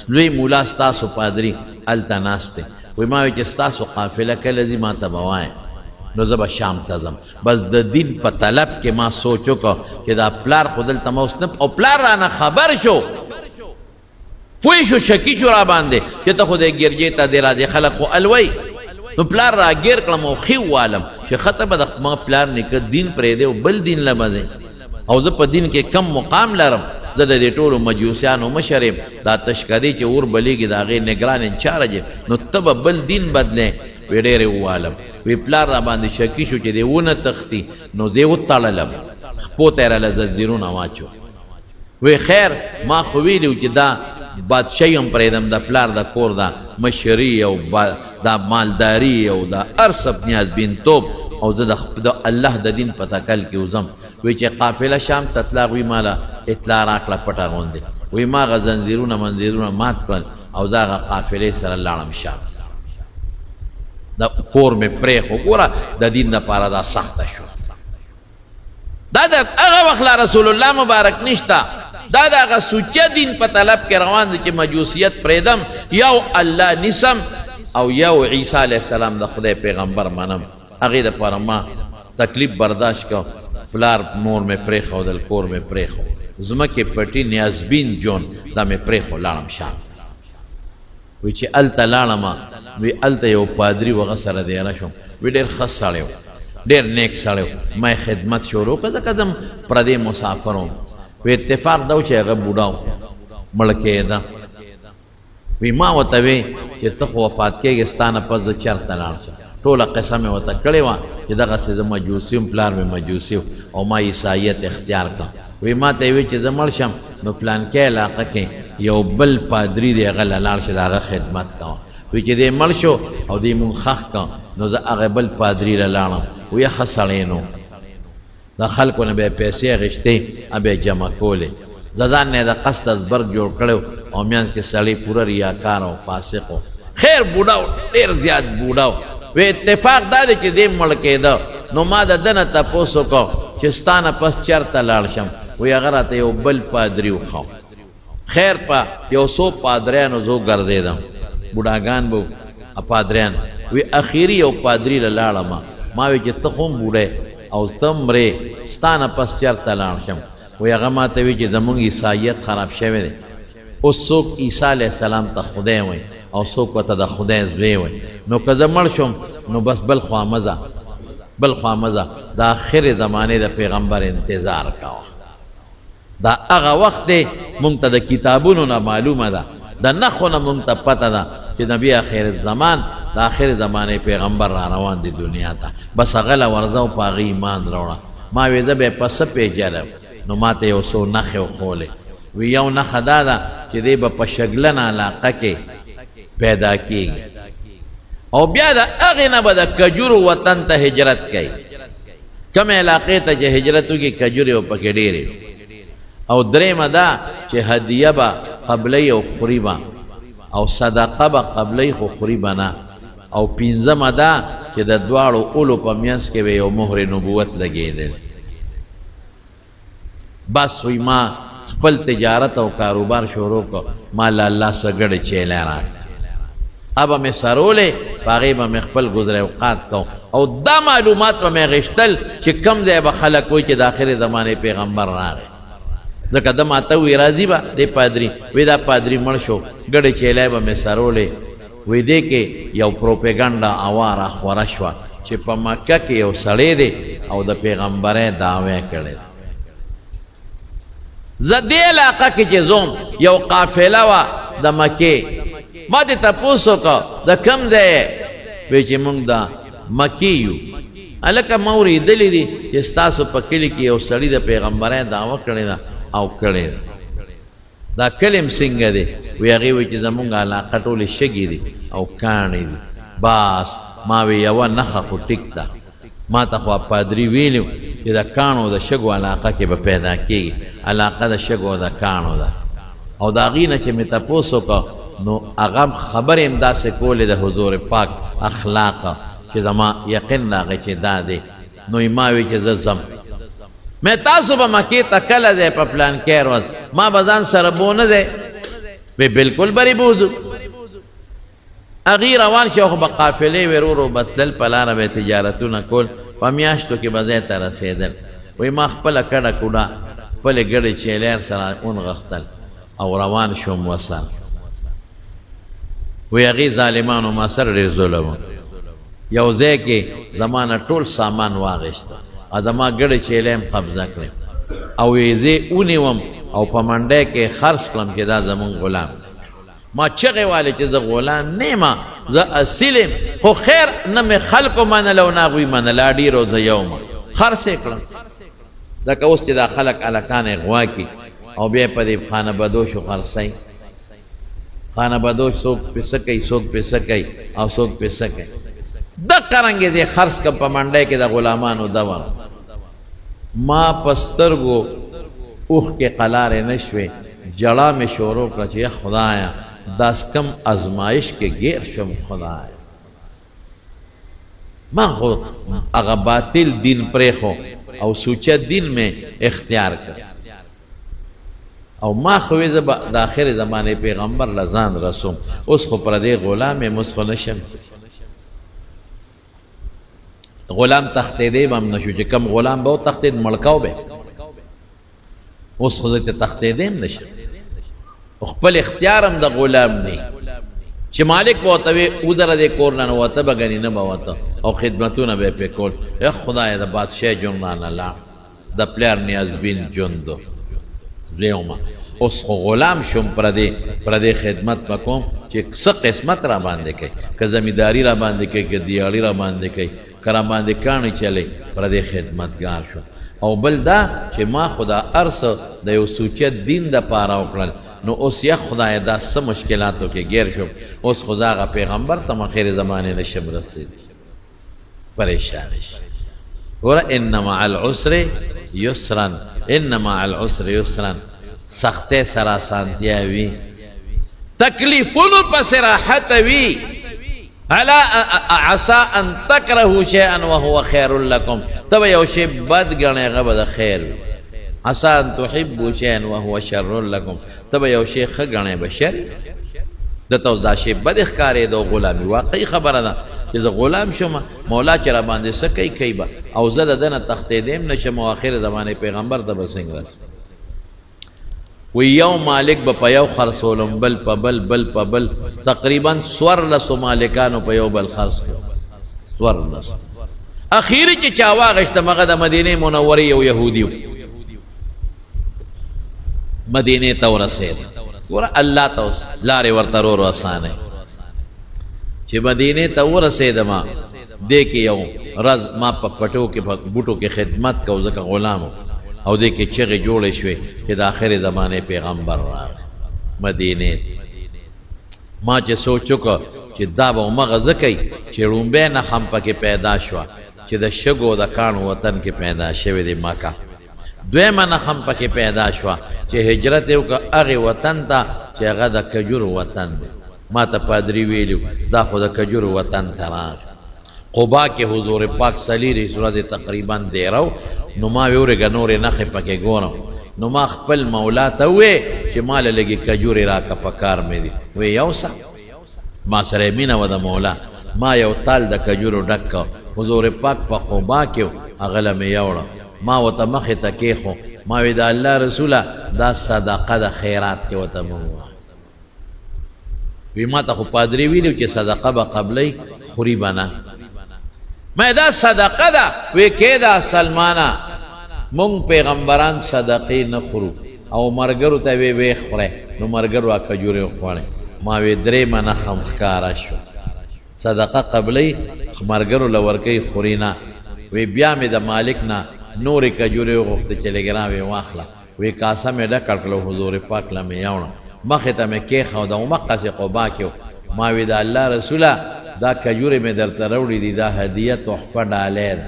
لوی مولا ستاسو پادري هلته ناست دی. وی ما وی چې ستاسو قافله کله ځي ما ته به وایه، نو زه به شام ته ځم. بس د دین په طلب کې ما سوچ وکړو چې دا پلار خو دلته ما اوس نه، او پلار رانه خبر شو، پوه شو، شکي شو را باندې چې ته خو د ګرجې ته دی راځې، خلک خو الوی. نو پلار را ګیر کړم او ښې ووالم چې ښه به د ما پلار نیکه دین پرېږدی او بل دین له به دی، او زه په دین کې کم مقام لرم، زه د دې ټولو مجوسیانو مشر یم، دا تشکدې چې اور بلیږي د هغې نګران انچارج یم، نو ته به بل دین بدلې. وی ډېرې ووالم. وی پلار را باندې شکي شو چې دی ونه تختی، نو دی وتړلم، خپو ته یې راله زنځیرونه واچو. وی خیر ما خو ویلي و چې دا بادشاهي هم پرېږدم، د پلار د کور دا مشري او دا مالداري او دا هر څه نیازبینتوب او د الله د دین په تکل کې وځم. وی چې قافله شام ته تله، وی ماله اطلاع راکړه پټه غوندې. وی ما هغه زنځیرونه منځیرونه مات کړل او دا هغه قافلې سره لاړم شام. دا کور مې پرېښو. ګوره د دین دپاره دا سخته شو. دا د هغه وخت لا رسول الله مبارک نشته، دا د هغه سوچه دین په طلب کې روان دی چې مجوسیت پرېږدم، یو الله نیسم او یو عیسی علیه السلام د خدای پیغمبر منم. هغې دپاره ما تکلیف برداشت کو، پلار مور مې پرېښودل، کور مې پرېښو، ځمکې پټي نیازبین جون دا مې پرېښو، لاړم شام. وی چې هلته لاړم، وی هلته یو پادري و هغه سره دیره شوم. وی ډېر ښه سړی و، ډېر نیک سړی ما خدمت شروع کړه ځکه زه پردی مسافر وم وی اتفاق دا و چې هغه بوډا و مړ کېده وی ما ورته وی چې ته خو وفات کېږې ستا نه پس زه چېرته لاړ شم ټوله قصه مې ورته کړې وه چې دغسې زه مجوسي وم پلار مې مجوسي و او ما عیسایت اختیار کړه وی ما ته یې وی چې زه مړ شم نو پلانکې علاقه کې یو بل پادري دی هغه له لاړ شه د هغه خدمت کوه وی چې دی مړ شو او دی مونږ خښ کړه نو زه هغه بل پادري له لاړم وی ښه سړی نو د خلکو نه به یې پیسې اخېستې به یې جمع کولې د ځان نه یې د قصد ازبرګ جوړ کړی او میانځ کې سړی پوره ریاکار او فاسق و خیر بوډا و ډېر زیات بوډا و وی اتفاق دا دی چې دی مړ کېده نو ما د ده نه تپوس وکړو چې ستا نه پس چېرته لاړ شم وی هغه راته یو بل پادري وښو خیر په یو څو پادریانو زه وګرځېدم بوډاګان به پادریان وی اخیري یو پادري له لاړم ما وی چې ته خو هم بوډی او ته مرې ستا نه پس چېرته لاړ شم وی هغه ما ته وی چې زمونږ عیسایت خراب شوی دی اوس څوک عیسی علیه السلام ته خدای وایي او څوک ورته د خدای زوی وایي نو که زه مړ شم نو بس بل خوا مه ځه د آخرې زمانې د پیغمبر انتظار کوه دا هغه وخت دی مونږ ته د کتابونو نه معلومه ده د نښو نه مونږ ته پته ده چې نبی آخر الزمان د آخر زمانې پیغمبر را روان دی دنیا ته بس هغه له ورځه او په هغه ایمان راوړه ما وی زه به یې په څه پیژنم نو ما ته یو څو نښې وښولې وی یو نښه دا ده چې دی به په شګلن علاقه کې پیدا کېږي او بیا د هغې نه به د کجورو وطن ته هجرت کوي کومې علاقې ته چې هجرت وکړي کجورې به پکې ډېرې او درېیمه دا چې هدیه به قبلۍ او خوري به او صدقه به قبلۍ خو خوري به نه او پنځمه دا چې د دواړو اولو په منځ کې به یو مهر نبوت لګېدل بس وی ما خپل تجارت او کاروبار شروع کړ ما له الله څخه ګډې چیلې راکړې ابه مې سرولې په هغې به مې خپل ګذر اوقات کو او دا معلومات به مې غشتل چې کم ځای به خلک وایي چې د آخرې زمانې پیغمبر راغی ځکه ده ماته وی راځي به دی پادري وی دا پادري مړ شو ګډې چیلې به مې سرولې وی دې کې یو پروپیګنډا هوا راخوره شوه چې په مکه کې یو سړی دی او د پیغمبرۍ دعوی کړی زه دې علاقه کې چې ځوم یو قافله وه د مکې ما دې تپوس وکړه د کوم ځای یې وی چې موږ د مکې یو هلکه ما اورېدلي دي چې ستاسو په کلي کې یو سړي د پیغمبرۍ دعوه کړې ده او کړی دا کلم څنګه دی وی هغې وی چې زمونږ علاقه ټولې شګې دي او کاڼې دي بس ما وی یوه نښه خو ټیک ده ما ته خو پادري ویلي چې د کاڼو د شګو علاقه کې به پیدا کېږي علاقه د شګو او د کاڼو ده او د هغې نه چې مې تپوس وکړه نو هغه خبرې هم داسې کولې د حضور پاک اخلاقه چې زما یقین راغی چې دا دی نو یې ما وی چې زه ځم میں تاسو به مکې ته کله ځئ په پلانکې ورځ ما به ځان سره بونه ځئ وی بلکل بری بوځو هغې روان شو خو به قافلې وې ورو ورو به تلل په لاره به یې تجارتونه کول په میاشتو کې به ځای ته رسېدل وی ما خپله کډه کوډه خپلې ګډې چیلیر سره ونغښتل او روان شوم وسل وی هغې ظالمانو ما سره ډېر ظلم یو ځای کې زما نه ټول سامان واغېسته او زما ګډې چیلې هم قبضه کړې او یې زه ونیوم او په منډی کې خرڅ کړم چې دا زمونږ غلام ما چغې والې چې زه غلام نه یم زه اصیل یم خو خیر نه مې خلکو منله او نه هغوی منله ډېرو زه یو یم خرڅ یې کړم ځکه اوس چې دا خلک هلکان یې غوا کړي او بیا یې په دې خانه بدوشو خرڅوي خانه بدوش څوک پیسه کوي څوک پیسه کوي او څوک پیسه کوي دقه رنګې دې خرڅ کړم په منډی کې د غلامانو دور ما په سترګو اوښکې قلارې نه شوې جړا مې شروع کړه چې خدایه داس کم ازمایش کې ګیر شم خدایه ما خو هغه باطل دین پرېښو او سوچه دین مې اختیار کړ او ما خو وی زه به د آخرې زمانې پیغمبر له ځان رسوم اوس خو پردی غلام یم اوس خو نشم غلام تختیدی به هم نشو چې کم غلام به وتښتېد مړکاو به اوس خو زه ته تختیدی هم نشم خپل اختیار هم د غلام نه چې مالک به ورته وي ودره دې کور نه نوته به ګنې نه به وته او خدمتونه به یې پرې کول خدایه د بادشاه ژوند رانه لاړ د پلار نیازبین ژوند ویومه اوس خو غلام شم پردې خدمت به کوم چې څه قسمت را باندې کوي که زمینداري را باندې کوي که دیاړي را باندې کوي که را باندې کاڼي چلی پردې خدمتګار شو او بل دا چې ما خدا ارس د یو سوچت دین د پاره وکړل نو اوس یا خدای دا څه مشکلاتو کې گیر شم اوس خدا غا پیغمبر ته اخر زمانه نشم رسید پریشان شي ګوره ان مع العسر یسرا ان مع العسر یسرا سختۍ سره اسانتیا وي تکلیفونو پسې راحت وي علا عسى ان تکرهوا شیئا وهو خیر لکم ته به یو شی بد ګڼې هغه به د خیر وي عسى ان تحبوا شیئا وهو شر لکم ته به یو شی ښه ګڼې به شر درته اوس دا شی بد ښکارېده او غلامي واقعي خبره ده چې زه غلام شم مولا چې را باندې څه کوي به او زه د ده نه تښتېدم نه شم او آخر زمانې پیغمبر ته به څنګه رسم وی یو مالک به په یو خرڅولم بل په بل تقریبا 14 مالکانو په یو بل خرڅ کړو 14 اخیری چې چا واغېسته هغه د مدینې منورې یو یهودي مدینې ته ورسېد ګوره الله ته اوس لارې ورته ورو اسانه چې مدینې ته ورسېدم دې کې یو ورځ ما په پټو کې په بوټو کې خدمت کو ځکه غلام او دې کې چغې جوړې شوې چې د آخرې زمانې پیغمبر راغی مدینې ما چې سوچ وکړ چې دا به همغه زه کوي چې ړومبی نښم پکې پیدا شوه چې د شګو د کاڼو وطن کې پیدا شوې دی مکه دویمه نښم پکې پیدا شوه چې هجرت یې وکړه هغې وطن ته چې هغه د کجورو وطن دی ما ته پادري ویلي دا خو د کجورو وطن ته راغی قبا کې حضور پاک صلیری صورت تقریبا دیرو نو ما ویورېږه نورې نښې پکې ګورم نو ما خپل مولا ته ووې چې ما له لږې کجورې راکه په کار مې دي وی یو څه ما سره یې مینه وه د مولا ما یو تال د کجورو ډک کړ حضور پاک په قبا کې هغه له مې یوړه ما ورته مخې ته کېښو ما وی د الله رسوله دا صدقه د خیرات کې ورته مې ووایه وی ما ته خو پادري ویلي چې صدقه به قبلی خوري به نه ما دا صدقه ده وی کې دا سلمانه مونږ پیغمبران صدقې نه خورو او مرګرو ته وی خورئ نو مرګرو کجورې وخوړئ ما وی درېیمه نښه ښکاره شوه صدقه قبلی مرګرو له ورکوي خوري نه وی بیا مې د مالک نه نورې کجورې وغوښتې چې لږ راوې واخله وی کاسه مې ډکه کړله حضور پاک له مې یوړه مخې ته مې کېښوده همقسې قبا کې ما وی د الله رسوله دا کجورې مې درته راوړي دي دا هدیه تحفه ډالۍ ده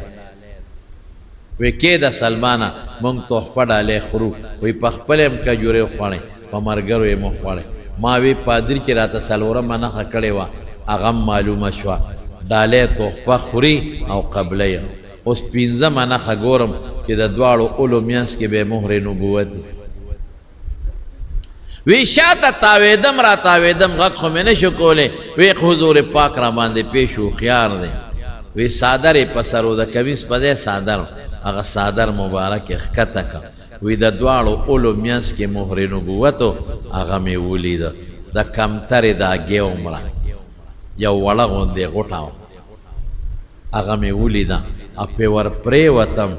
وی کې د سلمانه مونږ تحفه ډالۍ خورو وی په خپل هم کجورې وخوړئ په مرګرو یې مه خوړئ ما وی پادري چې راته څلورمه نښه کړې وه هغه هم معلومه شوه ډالۍ تحفه خوري او قبله اوس پنځمه نښه ګورم چې د دواړو اولو منځ کې به مهر نبوت وی شاته تاویدم را تاویدم غږ خو مې نه شو کولی وی حضور پاک را باندې پیش هوښیار دی وی صادر یې په سر و د کمیس په ځای صادر هغه صادر مبارک یې ښکته کړه وی د دواړو اولو منځ کې مهر نبوتو هغه مې ولیده د کمترې دا ګې عمره یو وړه غوندې غوټه وه هغه مې ولیده او پې ور پرېوتم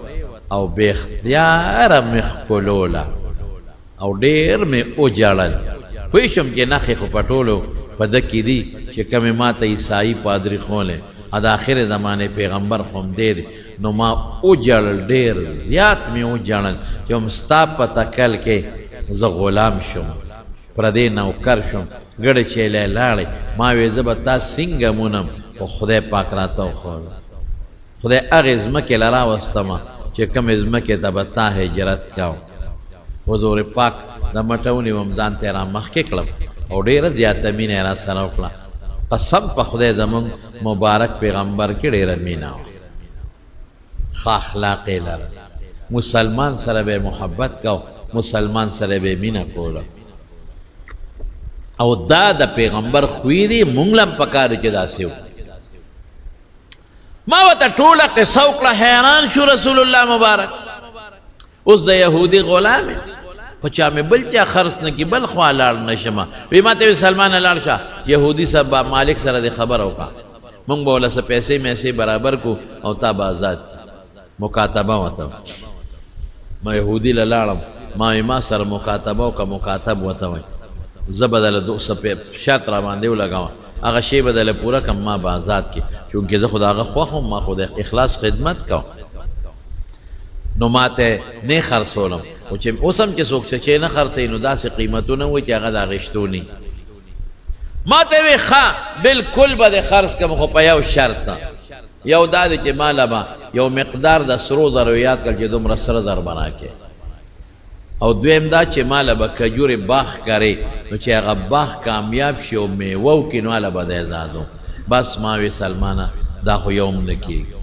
او بې اختیاره مې ښکلوله او ډېر مې وجړل پوه شم چې نښې خو په ټولو په ده کې دي چې کومې ما ته عیسایي پادري ښولی د آخر زمانې پیغمبر خو هم دی نو ما وجړل ډېر زیات مې وجړل چې هم ستا په تکل کې زه غلام شم پردې نوکر شم ګډې چیلی لاړې ما وې زه به تا څنګه مونم خو خدای پاک راته وښوله خدای هغې ځمکې له راوستمه چې کومې ځمکې ته به تا هجرت کوم حضور پاک د مټونې وم ځان ته را مخکې کړم او ډېره زیاته مینه یې را سره وکړه قسم په خدای زمونږ مبارک پیغمبر کې ډېره مینه وه ښه اخلاق یې لره مسلمان سره به محبت کو مسلمان سره به مینه کوله او دا د پیغمبر خوی دی مونږ له هم پکار دی چې داسې وکړو ما ورته ټوله قصه وکړه حیران شو رسول الله مبارک اوس د یهودي غلام خو چا مې بل چا خرڅ نه کي بل خوا لاړ نه شمه وی ما ته وی سلمانه لاړ شه یهودي صاحب مالک سره د خبر وکړه مونږ به وله څه پیسې میسې برابر کو او تا به آزاد مکاتبه وته ما یهودي له لاړم ما سره مکاتبه وکړه مکاتب وته وایي زه به دله شرط را باندې ولګوم هغه شی به دله پوره کړم ما به آزاد کړي چونکې زه خو د هغه خوښ وم ما خو د اخلاص خدمت کوم نو ما ته نه خرڅولم خو چې اوس هم چې څوک چې نه خرڅوي نو داسې قیمتونه وایي چې هغه د اخیستو نه ما ته وی ښه بلکل به د خرڅ کړم خو په یو شرط نه یو دا دی چې ماله به یو مقدار د سرو زرو یاد کړه چې دومره سره زر به راکړې او دویم دا چې ماله به کجورې باغ کرې نو چې هغه باغ کامیاب شي او میوه وکړي نو هله به دی ازادو بس ما وی سلمانه دا خو یو هم نه کېږي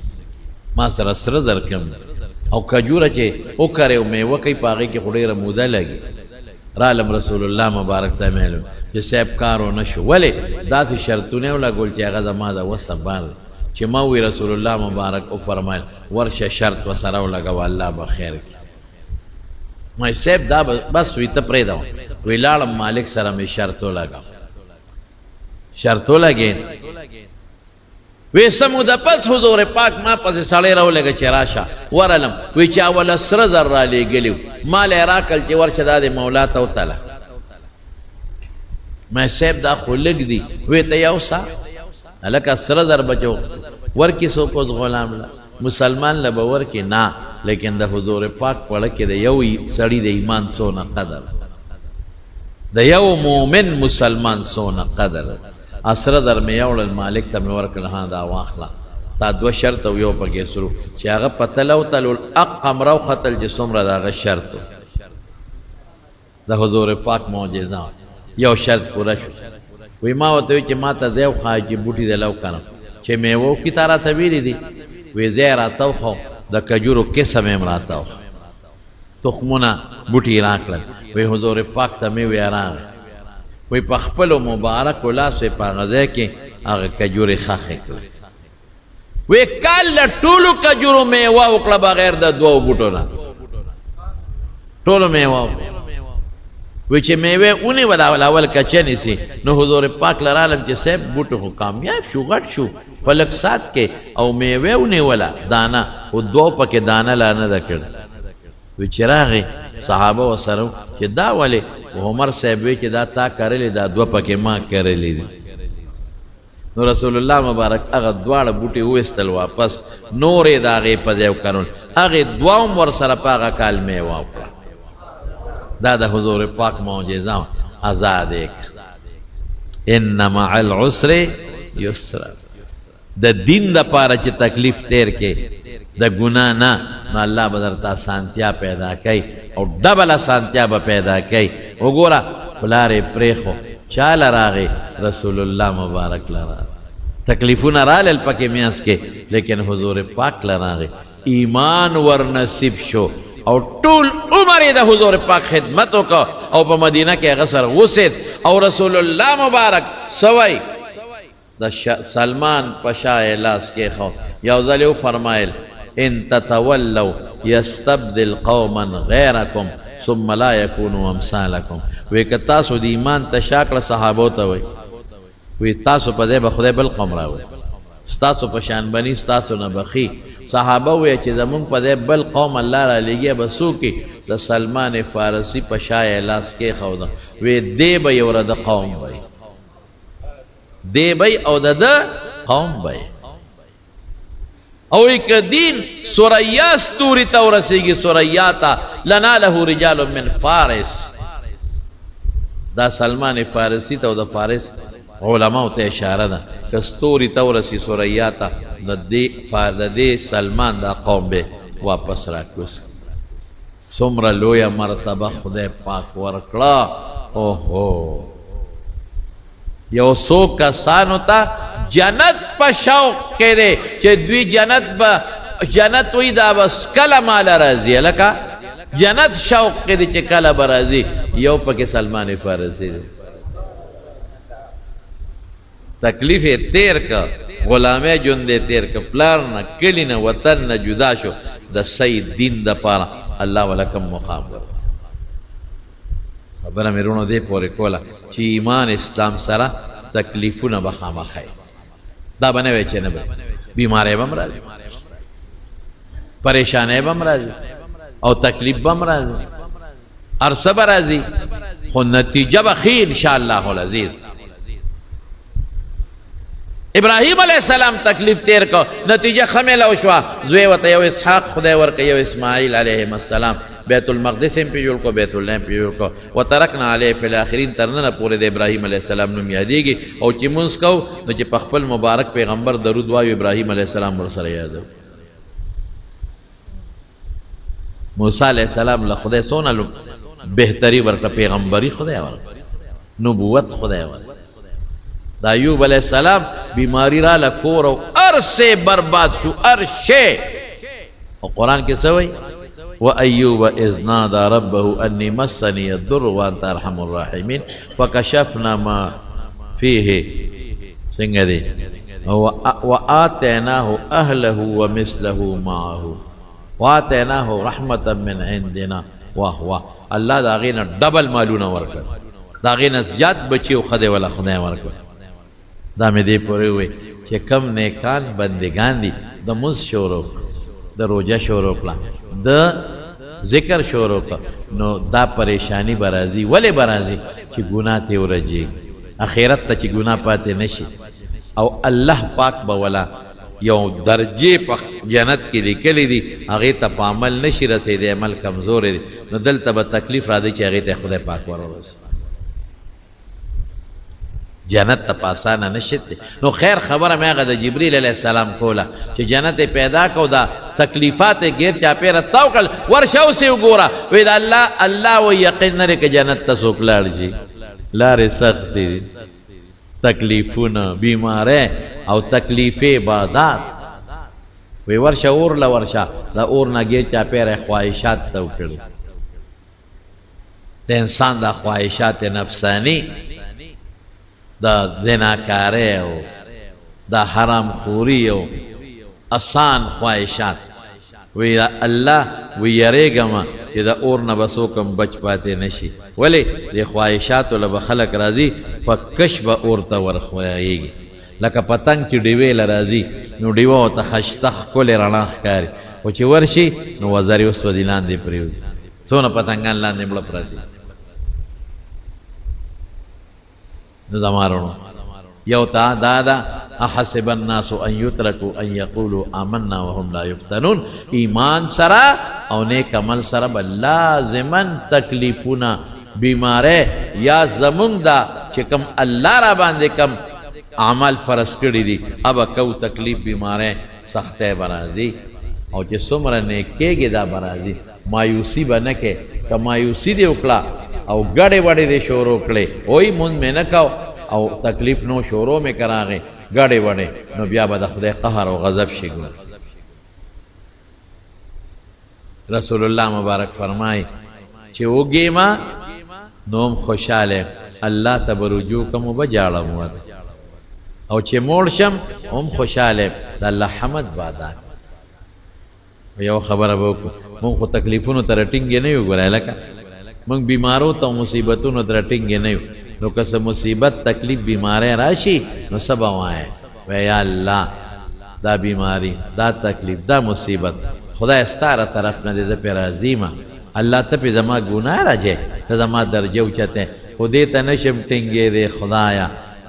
ما سره سره درکړم او کجوره چې وکرې او میوه کوي په هغې کې خو ډېره موده لګي رالم رسول الله مبارک ته مې ویل چې صاحب کار ونه شو ولې داسې شرطونه یې ولګول چې هغه زما د وسه بار دی چې ما وی رسول الله مبارک وفرمایل ورشه شرط ورسره ولګوه الله به خیر کړي ما صاحب دا بس وی ته پرېږده وی لاړم مالک سره مې شرط ولګاو شرط ولګېد وی څه موده پس حضور پاک ما پسې سړی راولېږه چې راشه ورلم وی چې اوله سره زر رالېږلي مال یې راکړل چې ورشه دا د مولا ته وتله ما صاحب دا خو لږ دي وی ته یو سا هلکه سره زر بچو ورکې څوک اوس غلام له مسلمان له به ورکې نه لیکن د حضور پاک پړه کې د یو سړي د ایمان څونه قدر د یو مؤمن مسلمان څونه قدر اسره در مې یوړل مالک ته مې ورکړل ها دا واخله تا دوه شرط او یو پکې سرو چې هغه په تلو تلو اقم روختل چې څومره د هغه شرط د حضور پاک معجزه یو شرط پوره شو وی ما ورته وی چې ما ته ځای وښایه چې بوټي دې لو کړم چې میوه وکړي تا راته ویلي دي وی ځای راته وښو د کجورو قسم یې م راته وښو تخمونه بوټي یې راکړل وی حضور پاک ته مې وی راغی وی په خپلو مبارکو لاسو یې په هغه ځای کې هغه کجورې ښخې کړې وی کال له ټولو کجورو میوه وکړه بغیر د دوو بوټو نه ټولو میوه وکړه وی چې میوې ونیوه د اول کچه نیسي نو حضور پاک له رالم چې صاحب بوټو خو کامیاب شو غټ شو په لږ سات کې او میوې ونیوله دانه خو دوو پکې دانه لا نه ده کړې وی چې راغې صحابه ورسره چې دا ولې عمر صاحب وی چې دا تا کرلې دا دوه پکې ما کرلې دي نو رسول الله مبارک هغه دواړه بوټي وویستل واپس نورې د هغې په ځای وکرل هغې دوه هم ورسره په هغه کال میوه وکړه دا د حضور پاک معجزه آزاد یې ان مع العسر یسرا د دین دپاره چې تکلیف تیر کې د ګناه نه نو الله به درته اسانتیا پیدا کوي او ډبل اسانتیا به پیدا کوي وګوره پلار یې پرېښو چا له راغی رسول الله مبارک له راغی تکلیفونه رالل پکې میانس کې لیکن حضور پاک له راغی ایمان ورنصیب شو او ټول عمر یې د حضور پاک خدمت وکړه او په مدینه کې هغه سره اوسېد او رسول الله مبارک سوی د سلمان په شا یې لاس کېښو یو ځل یې وفرمایل ان تتولوا یستبدل قوما غیرکم ثم لا یکونوا امثالکم وی که تاسو د ایمان ته شا کړه صحابو ته وی وی تاسو په ځای به خدای بل قوم راوړي ستاسو په شان بني ستاسو نه بخي صحابه وی چې زمونږ په ځای بل قوم الله را لېږي به څوک د سلمان فارسي په شا یې لاس کېښوده وی دی به یو د قوم وی دی به او د ده قوم به او که دین ثریا ستوري ته ورسېږي ثریا ته لناله رجال من فارس دا سلمان فارسي ته او د فارس علماء ته اشاره ده که ستوري ته ورسي ثریا ته د دې سلمان دا قوم به واپس راکوس څومره لویه مرتبه خدای پاک ورکړه اوهو یو څو کسانو ته جنت په شوق کې دی چې دوی جنت وی دا بس کله ماله راځي لکه جنت شوق کې دی چې کله به راځي یو پکې سلمان فارسي دی تکلیف یې تیر که غلامه ژوند یې تیر که پلار نه کلي نه وطن نه جدا شو د صحیح دین دپاره الله ولکم مقام ورکړي خبره مې رونو دې پورې کوله چې ایمان اسلام سره تکلیفونه به خامخی دا به نه وی چې نه به بیماری به هم راځي پریشانی به هم راځي او تکلیف به هم راځي هر څه به راځي خو نتیجه به ښي انشاءالله العزیز ابراهیم علیہ السلام تکلیف تیر کو نتیجه خمیله وشوه زوی ورته یو اسحاق خدای ورکړ یو اسماعیل علیهم السلام بیت المقدس هم پې جوړ کو بیت الله هم پې جوړ کو وترکنا علیه فی الاخرین تر ننه پورې د ابراهیم علیه السلام نوم یادېږي او چې مونځ کوو نو چې په خپل مبارک پیغمبر درود وایو ابراهیم علیه السلام ورسره یادو موسی علیه السلام له خدای څونه بهتري ورکړه پیغمبري خدای ورکړه نبوت خدای ورکړه دا ایوب علیہ السلام بیماری را لکور او ارسے برباد شو ارشے اور قرآن کے سوئی وَأَيُّوبَ إِذْ نَادَى رَبَّهُ أَنِّي مَسَّنِيَ الضُّرُّ وَأَنْتَ أَرْحَمُ الرَّاحِمِينَ فَكَشَفْنَا مَا فِيهِ سنگا دے وَآتَيْنَاهُ أَهْلَهُ وَمِثْلَهُ مَعَهُ وَآتَيْنَاهُ رَحْمَةً مِّنْ عِنْدِنَا وَهُوَ اللہ دا غینا ڈبل مالونا ورکر دا غینا زیاد بچی و خدای والا خدای ورکر دا میں دے پورے ہوئے کہ کم نیکان بندگان دی دا مز شورو دا روجہ شورو کلا دا ذکر شورو کلا نو دا پریشانی برازی ولی برازی چی گناہ تے ورجی اخیرت تا چی گناہ پاتے نشی او اللہ پاک بولا یو درجے پا جنت کی لکلی دی اغیتا پا عمل نشی رسی دی عمل کمزور دی نو دل تا با تکلیف را دی چی اغیتا خدا پاک ورو رسی جنت تا پاسانا نشد دی نو خیر خبر میں آگا دا جبریل علیہ السلام کولا چی جنت پیدا کو دا تکلیفات گیر چا پیر اتاو کل ورشاو سے گورا وید اللہ و یقین نرے کہ جنت تا سوک لار جی لار سخت دی تکلیفون بیمارے او تکلیف بادات وی ورشا اور لورشا دا اور نا گیر چا پیر خواہشات تاو کردی دا انسان دا خواہشات نفسانی دا زناکارے ہو دا حرام خوری ہو آسان خواہشات وی اللہ وی یرے گما کہ دا اور نبسو کم بچ پاتے نشی ولی دی خواہشاتو لبا خلق رازی پا کش با اور تا ورخوائے گی لکا پتنگ چی ڈیوے لرازی نو ڈیوو تا خشتخ کل رناخ کاری و چی ورشی نو وزاری اس و دیلان دی پریو سونا پتنگان لان دی ملا پراتی نظامارونو یو تا دادا احسب الناس ان یترکو ان یقولو آمنا وهم لا یفتنون ایمان سرا او نیک عمل سرا با لازمن تکلیفونا بیمارے یا زمون دا چکم اللہ را باندے کم عمل فرس کری دی اب کو تکلیف بیمارے سختے برازی او چه سمر نیکے گی دا برازی مایوسی بنکے کہ مایوسی دی اکلا او گڑے وڑے دے شورو کلے اوئی من میں نکاو او تکلیف نو شورو میں کراغے گڑے وڑے نو بیا با خدای قہر و غضب شگو رسول اللہ مبارک فرمائی چھے وہ گیما نوم خوشالے اللہ تبرجو کمو بجاڑا مواد او چھے موڑشم ام خوشالے دا اللہ حمد بادا یو خبر باوکو من خو تکلیفونو ترٹنگی نیو گرائے لکا من بیمارو تا مصیبتونو ترٹنگی نیو نو کس مصیبت تکلیف بیمارے راشی نو سب آوائے وی یا اللہ دا بیماری دا تکلیف دا مصیبت خدا استارا طرف ندے دا پیر عظیمہ اللہ تا پی زما گناہ راجے تا زما درجو چتے خودی تا نشم ٹنگے دے خدایا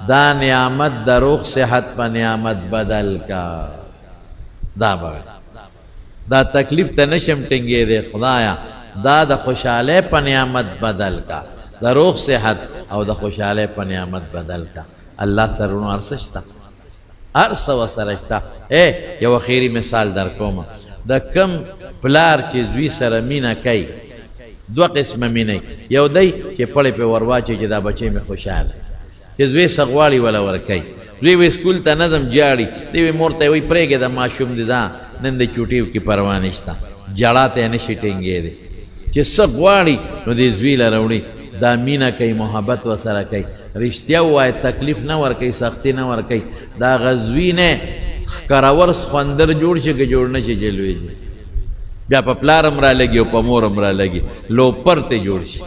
دا نعمت دا روخ صحت پا نعمت بدل کا دا باید دا تکلیف تا نشم ٹنگے دے خدایا دا دا خوشحالے پا نعمت بدل کا دا روخ صحت او دا خوشحالے پا نعمت بدل کا اللہ سرونو عرصشتا عرص و سرشتا یو خیری مثال در کوما دا کم پلار چی زوی سر مینا کئی دو قسم مینی یو دی چی پڑی پی ورواچی چی دا بچے میں خوشحال چی زوی سغوالی والا ورکی زوی سکول تا نظم جاڑی دیوی مورتا وی پریگی دا معشوم دی دا نند چوٹیو کی پروانشتا جڑاتے نشی ٹنگی دی چی سغوالی نو دی زوی لرونی دا مینا کئی محبت و سر کئی رشتیا ہوا ہے تکلیف نہ ورکی سختی نہ ورکی دا غزوی نے کراورس خواندر جوڑ شکے جوڑنا شی جلوی جی بیا پا پلار امرا لگی و پا مور امرا لگی لو پر تے جوڑ شی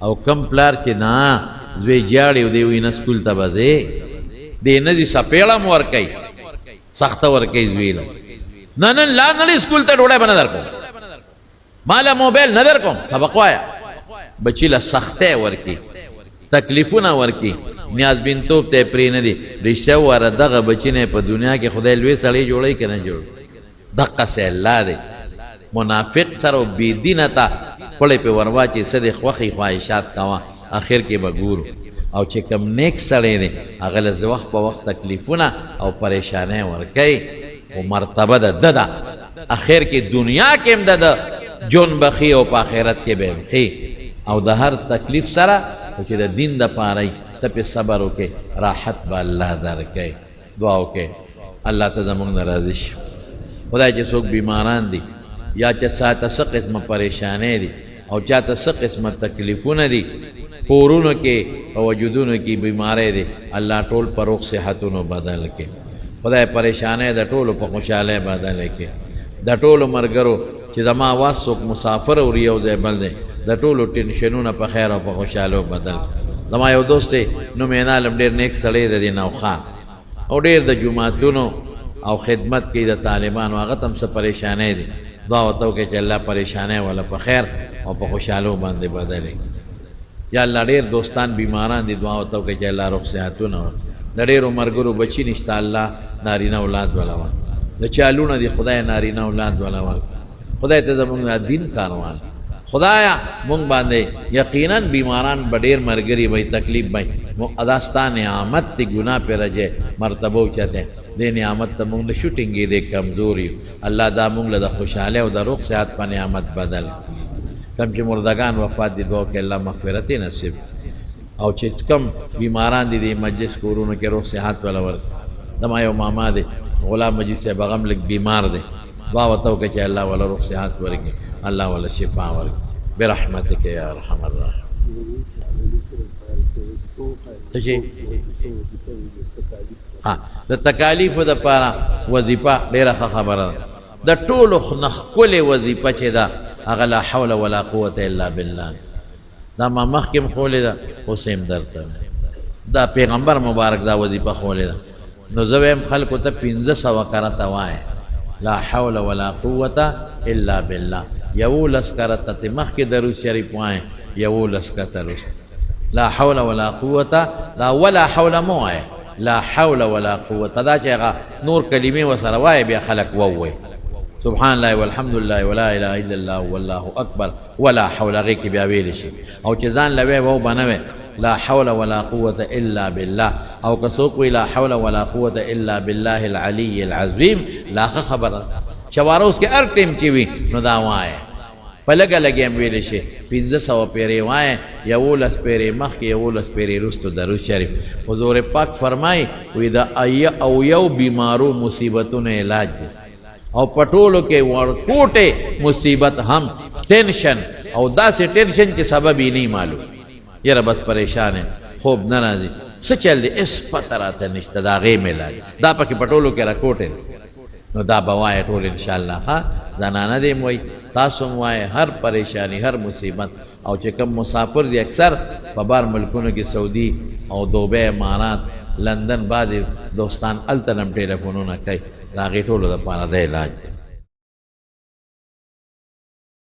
او کم پلار چې نه زوی جاړي او دی وي نه سکول ته به ځې دی نه ځي سپېړه م ورکوي سخته ورکوي زوی له نه نن لا نړۍ سکول ته ډوډۍ به نه در کوم ما له موبایل نه در کوم سبق وایه بچي له سختۍ ورکي تکلیفونه ورکي نیاز بینتوب ته پرې نه دي رشته واره دغه بچي نه په دنیا کې خدای لوی سړی جوړوي که نه جوړ دقسې الله دی منافق سره او بېدینه ته پړی پې ور واچي څه دی خوښې خواهشات کوه اخر کې به ګورو او چې کم نیک سړی دی هغه له وخت په وخت تکلیفونه او پریشانۍ ورکوي خو مرتبه د ده ده اخر کې دنیا کې هم د ده جون بخي او په آخرت کې به هم ښي او د هر تکلیف سره چې د دین دپاره یي ته پې صبر وکړې راحت به الله درکوي دعا وکړئ الله ته زموږ نه راضي شي خدای چې څوک بیماران دي یا چې چاته څه قسمه پریشانۍ دي او چاته څه قسمه تکلیفونه دي کورونو کې او وجودونو کې بیماری دي الله ټول په روغ صحتونو بدل کړي خدای پریشانۍ د ټولو په خوشحالۍ بدل کړي د ټولو ملګرو چې زما واس څوک مسافر او یو ځای بل دی د ټولو ټینشنونه په خیر او په خوشحالو بدل زما یو دوست دی نوم یې نالم ډېر نیک سړی دی نوخان او ډېر د جوماتونو او خدمت کوي د طالبانو هغه ته هم څه پریشانۍ دي دعا ورته وکړئ چې الله پریشانۍ والا په خیر او په خوشحالو باندې بدلې یا الله ډېر دوستان بیماران دي دعا ورته وکړئ چې الله روغ صحتونه ورکړي د ډېرو ملګرو بچي نشته الله نارینه اولاد والا ورکړي د چا لوڼه دي خدای نارینه اولاد والا ورکړي خدای ته زموږ دین کاروان خدایا مونږ باندې یقینا بیماران به ډېر ملګري وي تکلیف وي ادا ستا نعمت دی ګناه پې رجې مرتبه اوچته دې نعمت ته مونږ نه شو ټینګېدی کمزور یو الله دا مونږ له د خوشحالۍ او د روغ صحت په نعمت بدل کم چې مردگان وفات دي دعا وکړئ الله مغفرت یې نصیب او چې کم بیماران دي د مجلس کورونو کې روغ صحت والا ورکړي زما یو ماما دی غلام مجید صاحب هغه هم لږ بیمار دی دعا ورته وکړئ چې الله والا روغ صحت ورکړي الله والا شفا ورکړي برحمتک یا ارحم الراحمین د تکالیفو دپاره وظیفه ډېره ښه خبره ده د ټولو نه ښکلې وظیفه چې ده هغه لا حول ولا قوة الا بالله دا ما مخکې م ښولې ده اوس هم درته دا پیغمبر مبارک دا وظیفه ښولې ده نو زه وایم خلکو ته 500 کرته وایه لا حول ولا قوة الا بالله 11 کرته ته مخکې درود شریف وایه 11 کرته رسته لا حول ولا قوة لا ولا حول مو وایه لا حول ولا قوة دا چې هغه نور کلمې ورسره وایه بیا خلک ووایي سبحان الله والحمد لله ولا اله الا الله والله اکبر ولا حول هغې کې بیا ویلی شي او چې ځان له وی به به نه لا حول ولا قوة الا بالله او که څوک وي لا حول ولا قوة الا بالله العلي العظيم لا ښه خبره شواره اوس کې هر ټیم چې وي نو دا وایه په لږه لږې هم ویلی شي 500 پیرې وایه 11 پیرې مخکې 11 پیرې وروستو درود شریف حضور پاک فرمایي وایي د او یو بیمارو مصیبتونو علاج دی او پټولو کې ورکوټې مصیبت هم ټینشن او داسې ټینشن چې سبب یې نه معلوم یاره بس پریشان یم خوب نه راځي څه چل دی هېڅ پته راته نشته د هغې علاج دا پکې پټولو کې راکوټې نو دا به وایه ټول انشاءالله ښه زنانه دې م وایي تاسو هم وایه هر پریشانی هر مصیبت او چې کوم مسافر دي اکثر په بار ملکونو کې سعودي او دوبۍ امارات لندن بعضې دوستان هلته نه هم ټیلیفونونه کوي د هغې ټولو دپاره د علاج دی